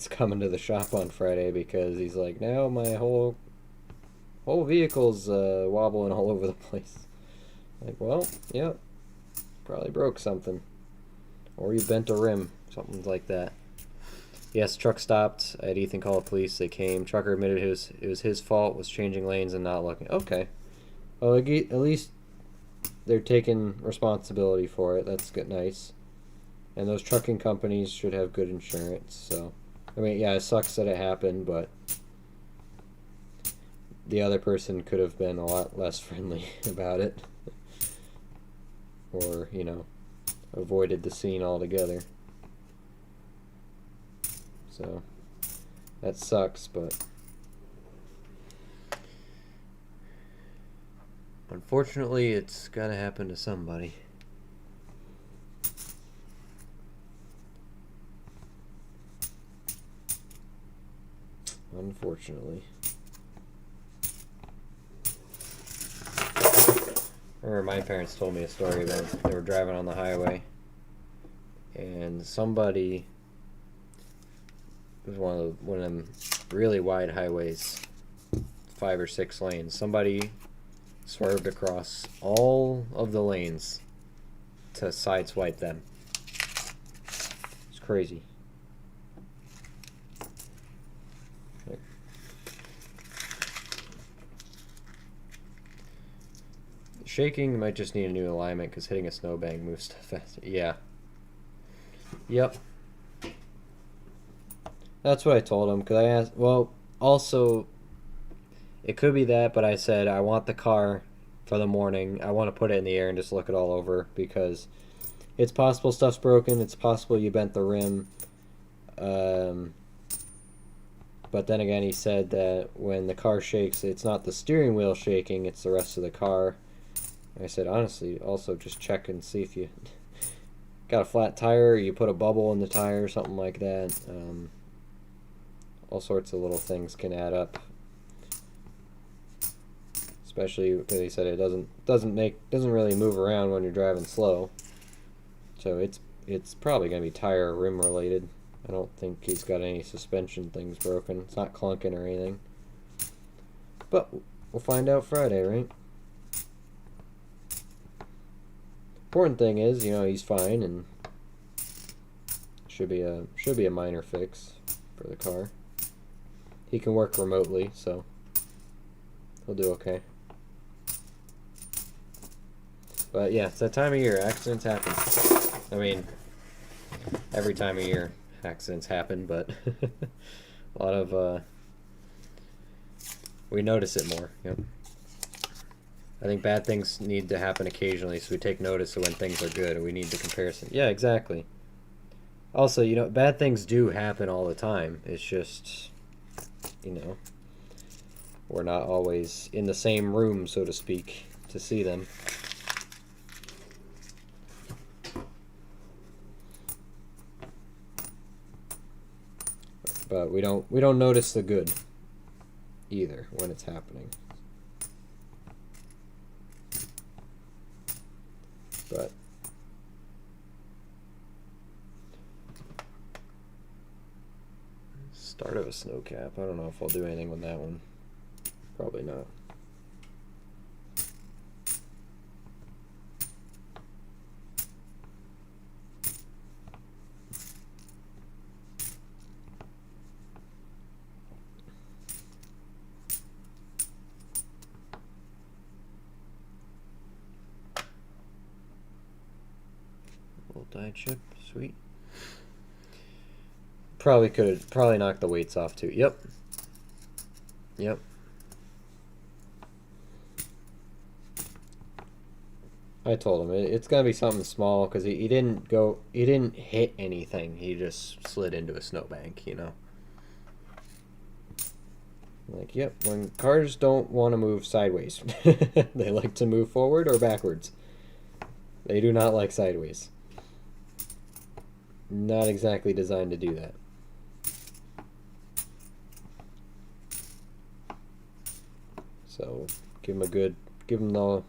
S1: coming to the shop on Friday because he's like, now my whole vehicle's wobbling all over the place. Like, well, yep, probably broke something, or you bent a rim, something like that. Yes, truck stopped. I had Ethan call the police. They came. Trucker admitted it was his fault, was changing lanes and not looking. Okay. Well, at least they're taking responsibility for it. That's good, nice. And those trucking companies should have good insurance. So, I mean, yeah, it sucks that it happened, but the other person could have been a lot less friendly about it. Or, you know, avoided the scene altogether. So, that sucks, but unfortunately, it's gotta happen to somebody. Unfortunately. I remember my parents told me a story about they were driving on the highway and somebody, it was one of them really wide highways, 5 or 6 lanes. Somebody swerved across all of the lanes to sideswipe them. It's crazy. Shaking might just need a new alignment because hitting a snowbank moves stuff faster. Yeah. Yep. That's what I told him, because I asked, well, also, it could be that, but I said, I want the car for the morning. I want to put it in the air and just look it all over, because it's possible stuff's broken, it's possible you bent the rim. But then again, he said that when the car shakes, it's not the steering wheel shaking, it's the rest of the car. And I said, honestly, also just check and see if you got a flat tire, or you put a bubble in the tire, or something like that. All sorts of little things can add up, especially because he said it doesn't really move around when you're driving slow. So it's probably gonna be tire or rim related. I don't think he's got any suspension things broken. It's not clunking or anything. But we'll find out Friday, right? important thing is, you know, he's fine and should be a minor fix for the car. He can work remotely, so he'll do okay. But yeah, it's that time of year. Accidents happen. I mean, every time of year accidents happen, but a lot of we notice it more. Yep. I think bad things need to happen occasionally, so we take notice of when things are good, and we need the comparison. Yeah, exactly. Also, you know, bad things do happen all the time. It's just, you know, we're not always in the same room, so to speak, to see them. But we don't notice the good either when it's happening. But start of a snow cap. I don't know if I'll do anything with that one. Probably not. Little die chip, sweet. Probably knocked the weights off too. Yep. Yep. I told him it's gonna be something small because he didn't hit anything. He just slid into a snowbank, you know. Like, yep, when cars don't want to move sideways, they like to move forward or backwards. They do not like sideways. Not exactly designed to do that. So give him the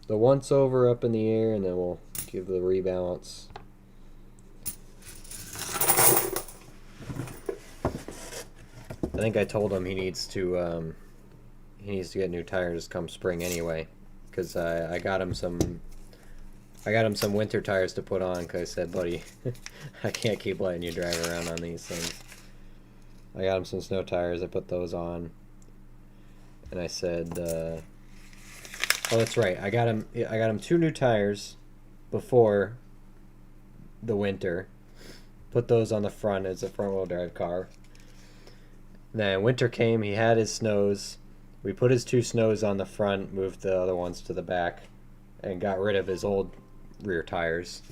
S1: once over up in the air, and then we'll give the rebalance. I think I told him he needs to get new tires come spring anyway, because I got him some winter tires to put on, because I said, buddy, I can't keep letting you drive around on these things. I got him some snow tires. I put those on, and I said, oh, that's right. I got him 2 new tires before the winter. Put those on the front as a front wheel drive car. Then winter came. He had his snows. We put his 2 snows on the front, moved the other ones to the back, and got rid of his old rear tires.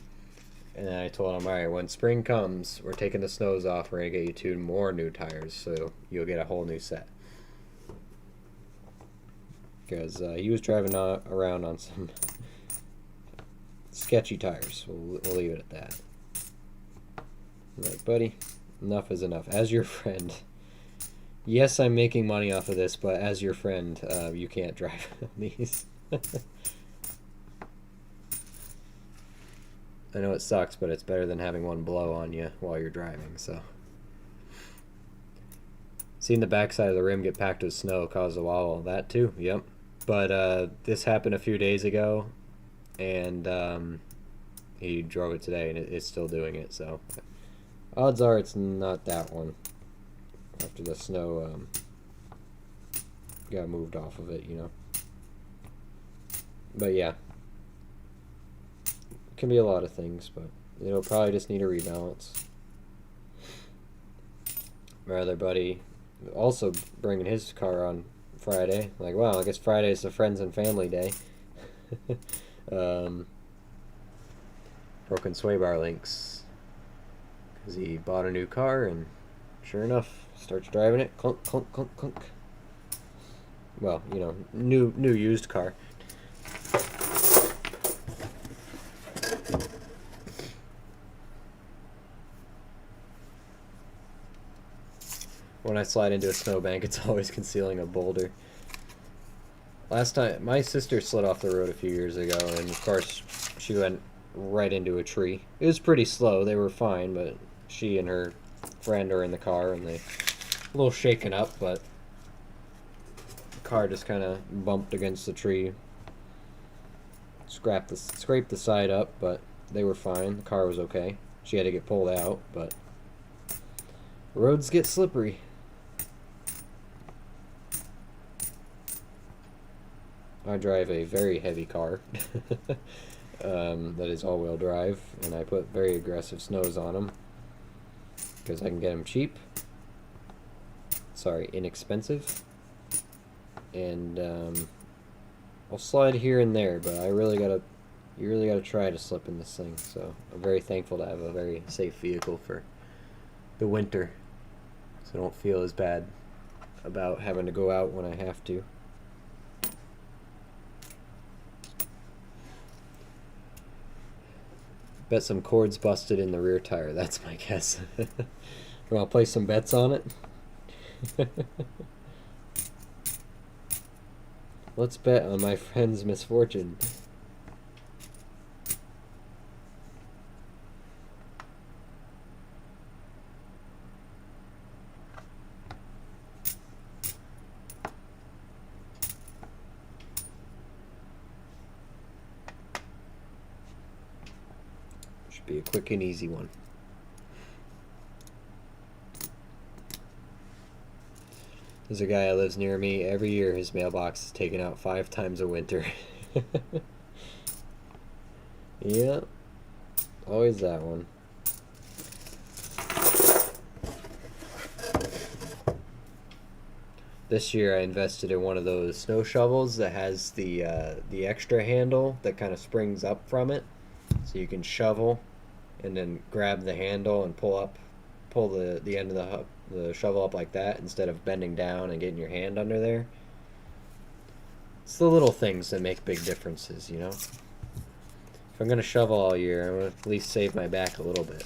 S1: And then I told him, all right, when spring comes, we're taking the snows off. We're gonna get you 2 more new tires, so you'll get a whole new set. Because he was driving around on some sketchy tires. We'll leave it at that. I'm like, buddy, enough is enough. As your friend, yes, I'm making money off of this, but as your friend, you can't drive these. I know it sucks, but it's better than having one blow on you while you're driving, so. Seeing the backside of the rim get packed with snow caused a wobble. That too, yep. But this happened a few days ago, and he drove it today, and it's still doing it, so. Odds are it's not that one. After the snow got moved off of it, you know. But yeah. Can be a lot of things, but it'll probably just need a rebalance. My other buddy also bringing his car on Friday. Like, wow, I guess Friday is the friends and family day. Broken sway bar links. Because he bought a new car, and sure enough, starts driving it. Clunk, clunk, clunk, clunk. Well, you know, new used car. When I slide into a snowbank, it's always concealing a boulder. Last time, my sister slid off the road a few years ago, and of course, she went right into a tree. It was pretty slow. They were fine, but she and her friend are in the car, and they a little shaken up, but the car just kind of bumped against the tree. scraped the side up, but they were fine. The car was okay. She had to get pulled out, but roads get slippery. I drive a very heavy car that is all-wheel drive, and I put very aggressive snows on them because I can get them cheap. Sorry, inexpensive. And I'll slide here and there, but you really gotta try to slip in this thing. So I'm very thankful to have a very safe vehicle for the winter, so I don't feel as bad about having to go out when I have to. Bet some cords busted in the rear tire. That's my guess. You want to place some bets on it? Let's bet on my friend's misfortune. Should be a quick and easy one. There's a guy that lives near me. Every year his mailbox is taken out 5 times a winter. Yeah, always that one. This year I invested in one of those snow shovels that has the extra handle that kind of springs up from it, so you can shovel and then grab the handle and pull the end of the shovel up like that instead of bending down and getting your hand under there. It's the little things that make big differences, you know? If I'm going to shovel all year, I'm going to at least save my back a little bit.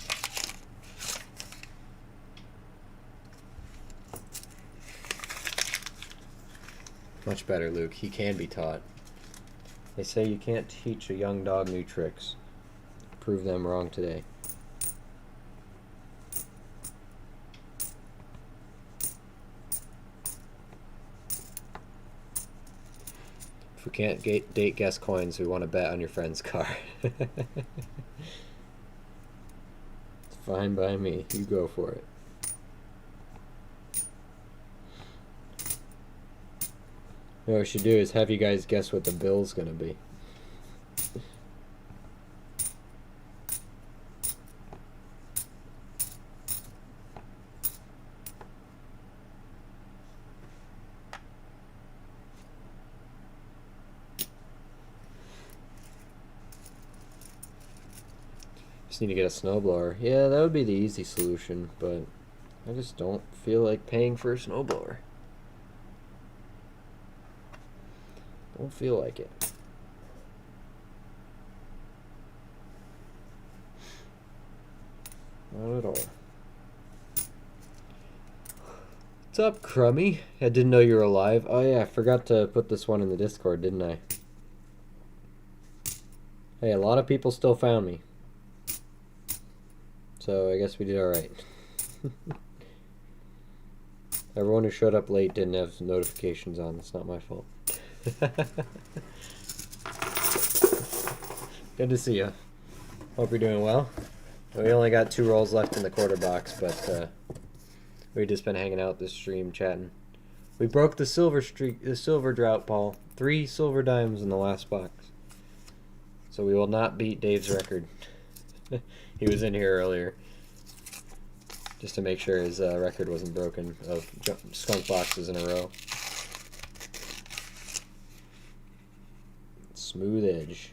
S1: Much better, Luke. He can be taught. They say you can't teach a young dog new tricks. Prove them wrong today. If we can't date guess coins, we want to bet on your friend's car. It's fine by me. You go for it. What we should do is have you guys guess what the bill's gonna be. Just need to get a snowblower. Yeah, that would be the easy solution, but I just don't feel like paying for a snowblower. Don't feel like it. Not at all. What's up, Crummy? I didn't know you were alive. Oh yeah, I forgot to put this one in the Discord, didn't I? Hey, a lot of people still found me. So I guess we did alright. Everyone who showed up late didn't have notifications on. That's not my fault. Good to see you. Hope you're doing well. We only got 2 rolls left in the quarter box, but we've just been hanging out this stream chatting. We broke the silver streak, the silver drought, Paul. 3 silver dimes in the last box. So we will not beat Dave's record. He was in here earlier just to make sure his record wasn't broken of skunk boxes in a row. Smooth edge.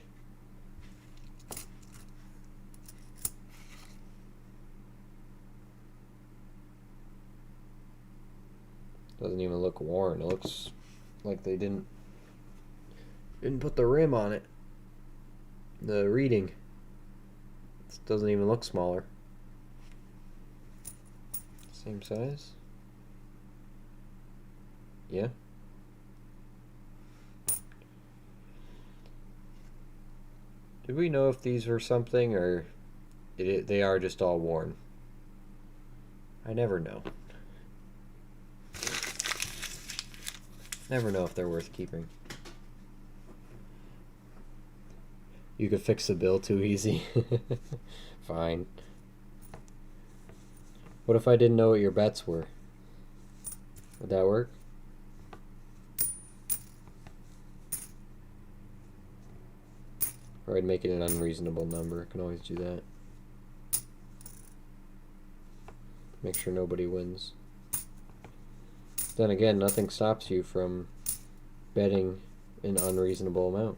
S1: Doesn't even look worn. It looks like they didn't put the rim on it. The reading. It doesn't even look smaller. Same size? Yeah. Did we know if these were something or they are just all worn? I never know. Never know if they're worth keeping. You could fix the bill too easy. Fine. What if I didn't know what your bets were? Would that work? Or I'd make it an unreasonable number. I can always do that. Make sure nobody wins. Then again, nothing stops you from betting an unreasonable amount.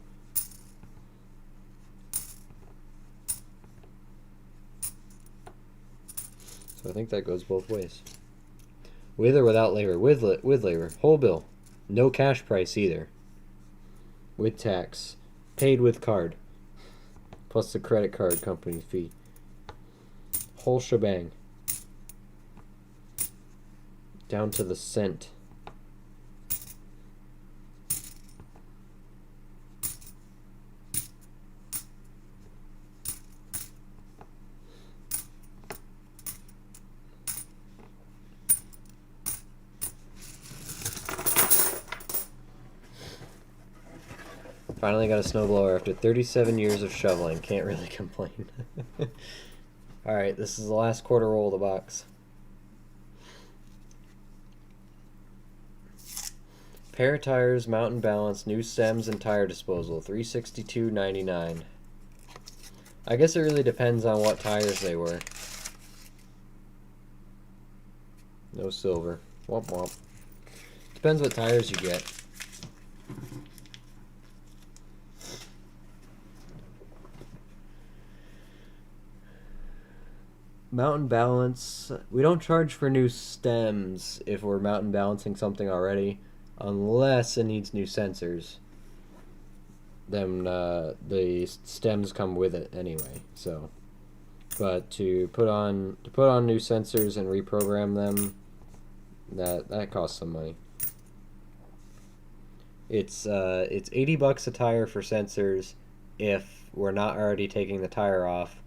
S1: So I think that goes both ways. With or without labor? With labor. Whole bill. No cash price either. With tax. Paid with card. Plus the credit card company fee. Whole shebang. Down to the cent. Finally got a snowblower after 37 years of shoveling. Can't really complain. Alright, this is the last quarter roll of the box. Pair of tires, mountain balance, new stems, and tire disposal. $362.99. I guess it really depends on what tires they were. No silver. Womp womp. Depends what tires you get. Mountain balance. We don't charge for new stems if we're mountain balancing something already, unless it needs new sensors. Then the stems come with it anyway. So, but to put on new sensors and reprogram them, that costs some money. It's $80 a tire for sensors if we're not already taking the tire off.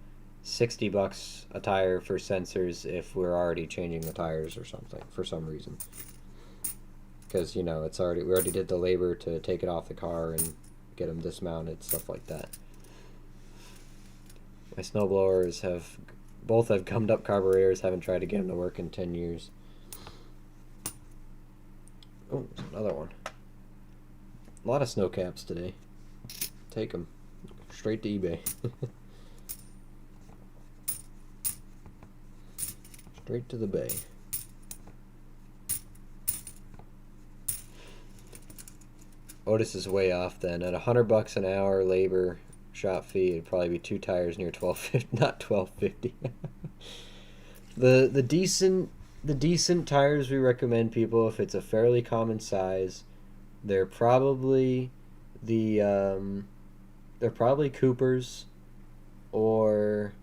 S1: $60 a tire for sensors if we're already changing the tires or something for some reason. Because, you know, we already did the labor to take it off the car and get them dismounted, stuff like that. My snowblowers both have gummed up carburetors, haven't tried to get them to work in 10 years. Oh, there's another one. A lot of snow caps today. Take them. Straight to eBay. Straight to the bay. Otis is way off then. At $100 an hour labor shop fee, it'd probably be 2 tires near $12.50, not $12.50. The decent tires we recommend people, if it's a fairly common size, they're probably Coopers, or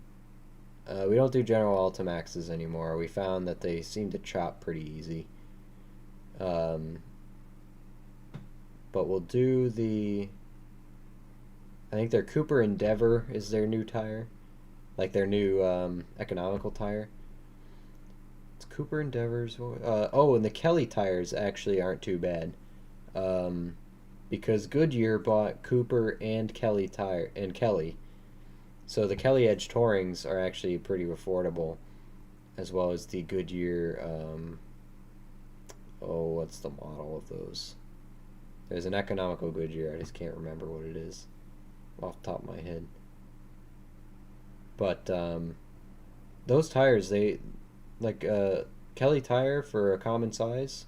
S1: we don't do General Ultimaxes anymore. We found that they seem to chop pretty easy. But we'll do I think their Cooper Endeavor is their new tire. Like their new economical tire. It's Cooper Endeavors. And the Kelly tires actually aren't too bad. Because Goodyear bought Cooper and Kelly Kelly. So the Kelly Edge Tourings are actually pretty affordable, as well as the Goodyear, what's the model of those? There's an economical Goodyear, I just can't remember what it is off the top of my head. But those tires, they, like Kelly tire for a common size,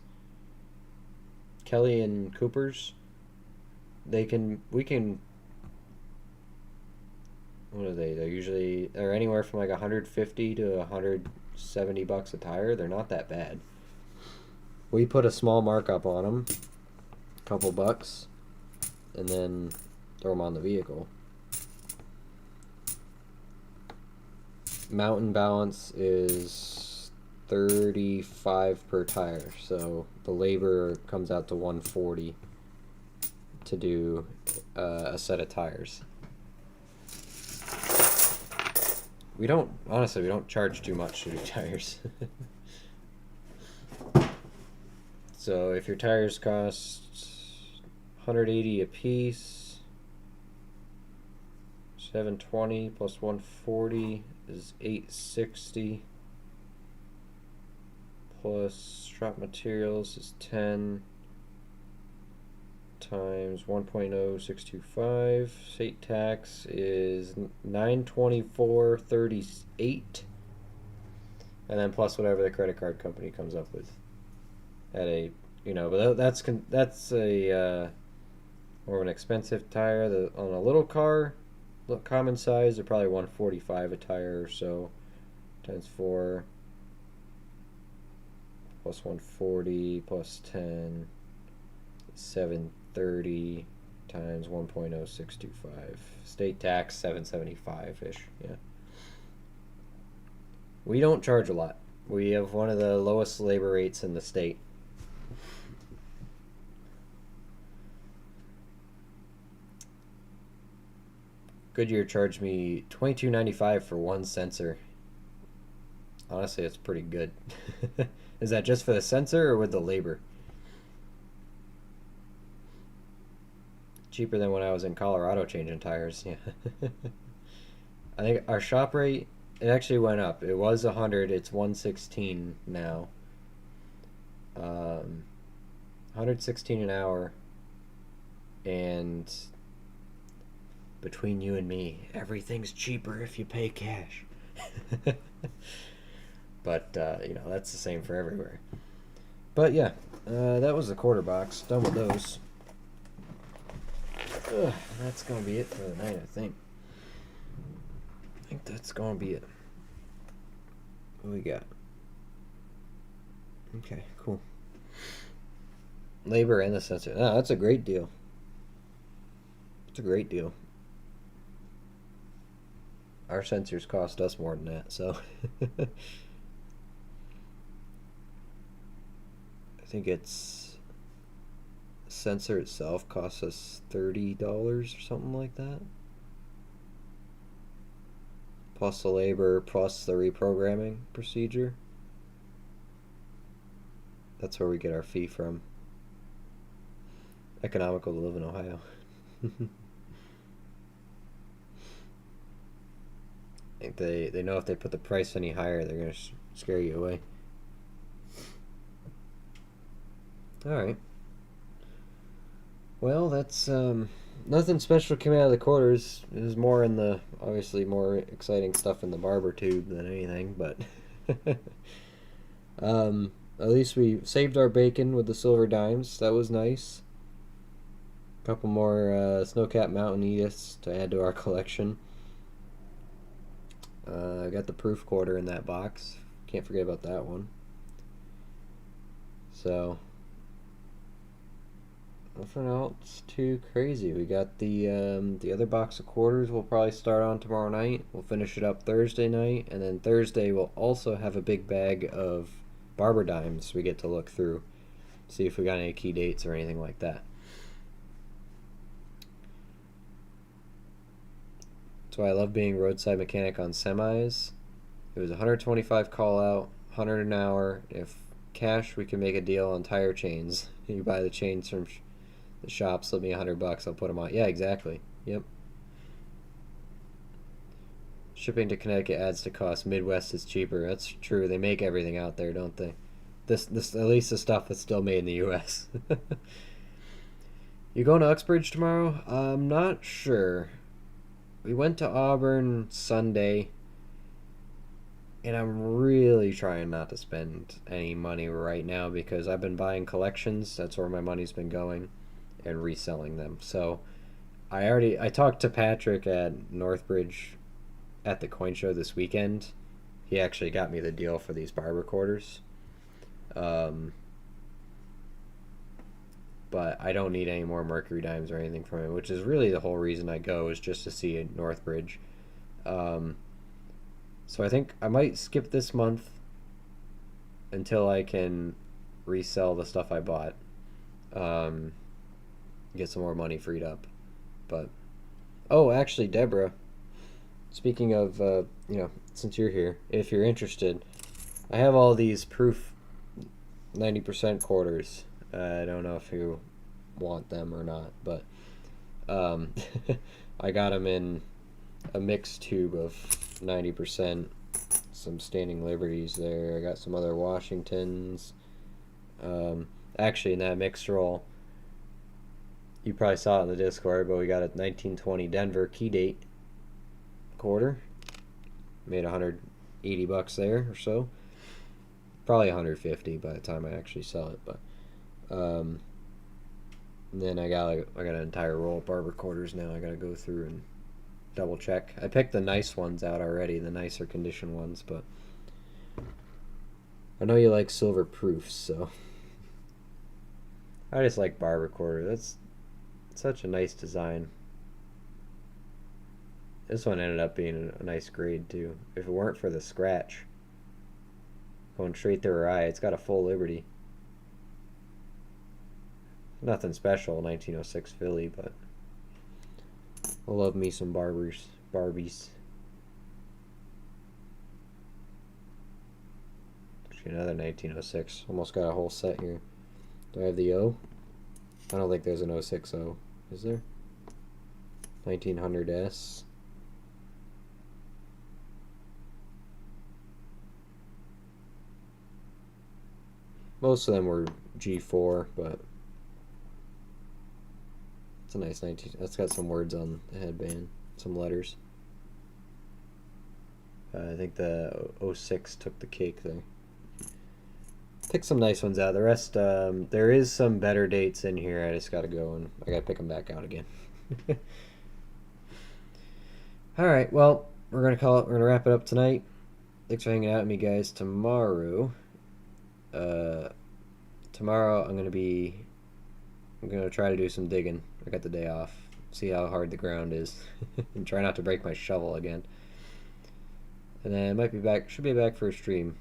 S1: Kelly and Coopers, we can, what are they? They're anywhere from like $150 to $170 a tire. They're not that bad. We put a small markup on them, a couple bucks, and then throw them on the vehicle. Mountain balance is $35 per tire, so the labor comes out to $140 to do a set of tires. We don't charge too much to do tires. So if your tires cost $180 a piece, 720 plus 140 is 860. Plus scrap materials is 10 times 1.0625. State tax is 924.38, and then plus whatever the credit card company comes up with at a, but that's a more of an expensive tire. On a little car, common size, they're probably 145 a tire or so, times 4 plus 140 plus 10, 730 times 1.0625. State tax 775-ish. Yeah. We don't charge a lot. We have one of the lowest labor rates in the state. Goodyear charged me $22.95 for one sensor. Honestly, it's pretty good. Is that just for the sensor or with the labor? Cheaper than when I was in Colorado changing tires. Yeah. I think our shop rate, it actually went up. It was 100. It's 116 now. 116 an hour. And between you and me, everything's cheaper if you pay cash. But, that's the same for everywhere. But, yeah, that was the quarter box. Done with those. That's going to be it for the night, I think. I think that's going to be it. What we got? Okay, cool. Labor and the sensor. No, that's a great deal. It's a great deal. Our sensors cost us more than that, so... I think it's sensor itself costs us $30 or something like that, plus the labor plus the reprogramming procedure. That's where we get our fee from. Economical to live in Ohio. I think they know if they put the price any higher, they're gonna scare you away. Alright. Well, that's nothing special came out of the quarters. It was more in the, obviously more exciting stuff in the barber tube than anything, but at least we saved our bacon with the silver dimes. That was nice. A couple more Snowcat Mountain Ediths to add to our collection. I got the proof quarter in that box. Can't forget about that one. So nothing else too crazy. We got the other box of quarters we'll probably start on tomorrow night. We'll finish it up Thursday night, and then Thursday we'll also have a big bag of barber dimes we get to look through, see if we got any key dates or anything like that. That's why I love being roadside mechanic on semis. It was 125 call out, 100 an hour. If cash, we can make a deal on tire chains. You buy the chains from the shop, slip me $100, I'll put them on. Yeah, exactly. Yep. Shipping to Connecticut adds to cost. Midwest is cheaper. That's true. They make everything out there, don't they? This at least the stuff that's still made in the U.S. You going to Uxbridge tomorrow? I'm not sure. We went to Auburn Sunday, and I'm really trying not to spend any money right now because I've been buying collections. That's where my money's been going, and reselling them. So I talked to Patrick at Northbridge at the coin show this weekend. He actually got me the deal for these barber quarters. But I don't need any more Mercury dimes or anything from him, which is really the whole reason I go, is just to see Northbridge. So I think I might skip this month until I can resell the stuff I bought. Get some more money freed up. But, oh, actually, Deborah, speaking of, since you're here, if you're interested, I have all these proof 90% quarters. I don't know if you want them or not, but I got them in a mixed tube of 90%, some Standing Liberties there. I got some other Washingtons. Actually, in that mixed roll, you probably saw it in the Discord, but we got a 1920 Denver key date quarter. Made $180 there or so. Probably 150 by the time I actually sell it, but then I got an entire roll of barber quarters now. I gotta go through and double check. I picked the nice ones out already, the nicer condition ones, but I know you like silver proofs, so I just like barber quarter. That's such a nice design. This one ended up being a nice grade too. If it weren't for the scratch going straight through her eye, it's got a full Liberty. Nothing special, 1906 Philly, but I love me some Barbies. Actually, another 1906. Almost got a whole set here. Do I have the O? I don't think there's an 060. Is there? 1900S. Most of them were G4, but it's a nice 19. That's got some words on the headband, some letters. I think the 06 took the cake there. Pick some nice ones out. The rest, there is some better dates in here. I just gotta go and I gotta pick them back out again. All right, well, we're gonna call it. We're gonna wrap it up tonight. Thanks for hanging out with me, guys. Tomorrow, I'm gonna try to do some digging. I got the day off. See how hard the ground is, and try not to break my shovel again. And then I might be back. Should be back for a stream.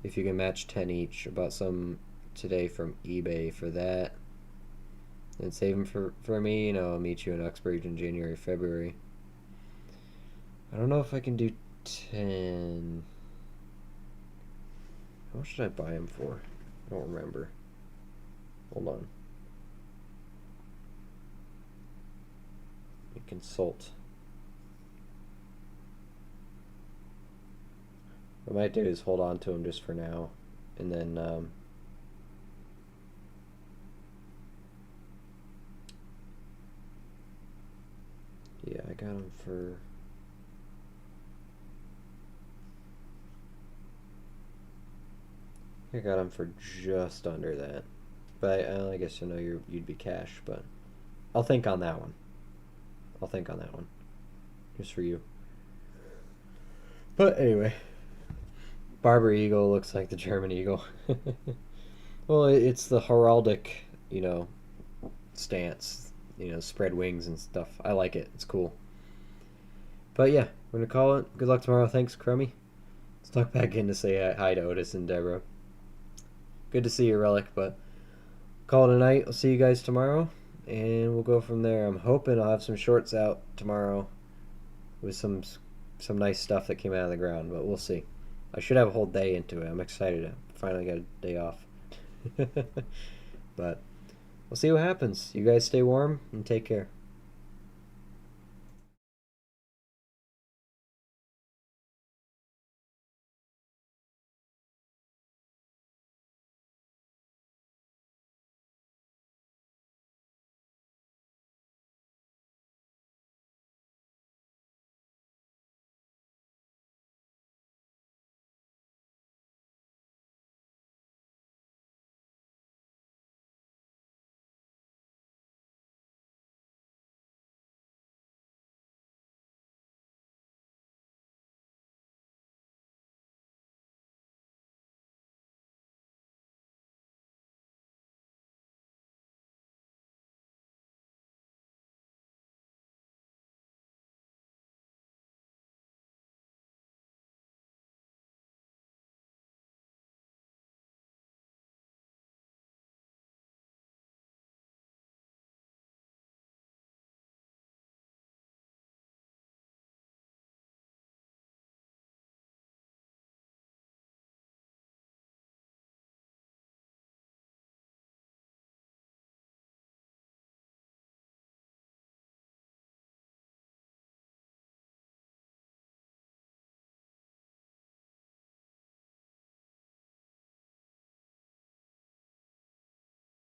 S1: If you can match 10 each, about some today from eBay for that. And save them for me. You know, I'll meet you in Uxbridge in January, February. I don't know if I can do 10. How much should I buy them for? I don't remember. Hold on. Let me consult. What I might do is hold on to them just for now, and then yeah, I got them for just under that, but I guess you know you'd be cash, but I'll think on that one. Just for you. But anyway. Barber Eagle looks like the German Eagle. Well, it's the heraldic, stance, spread wings and stuff. I like it. It's cool. But yeah, we're going to call it. Good luck tomorrow. Thanks, Crummy. Let's talk back in to say hi to Otis and Deborah. Good to see you, Relic, but call it a night. I'll see you guys tomorrow, and we'll go from there. I'm hoping I'll have some shorts out tomorrow with some nice stuff that came out of the ground, but we'll see. I should have a whole day into it. I'm excited to finally get a day off. But we'll see what happens. You guys stay warm and take care.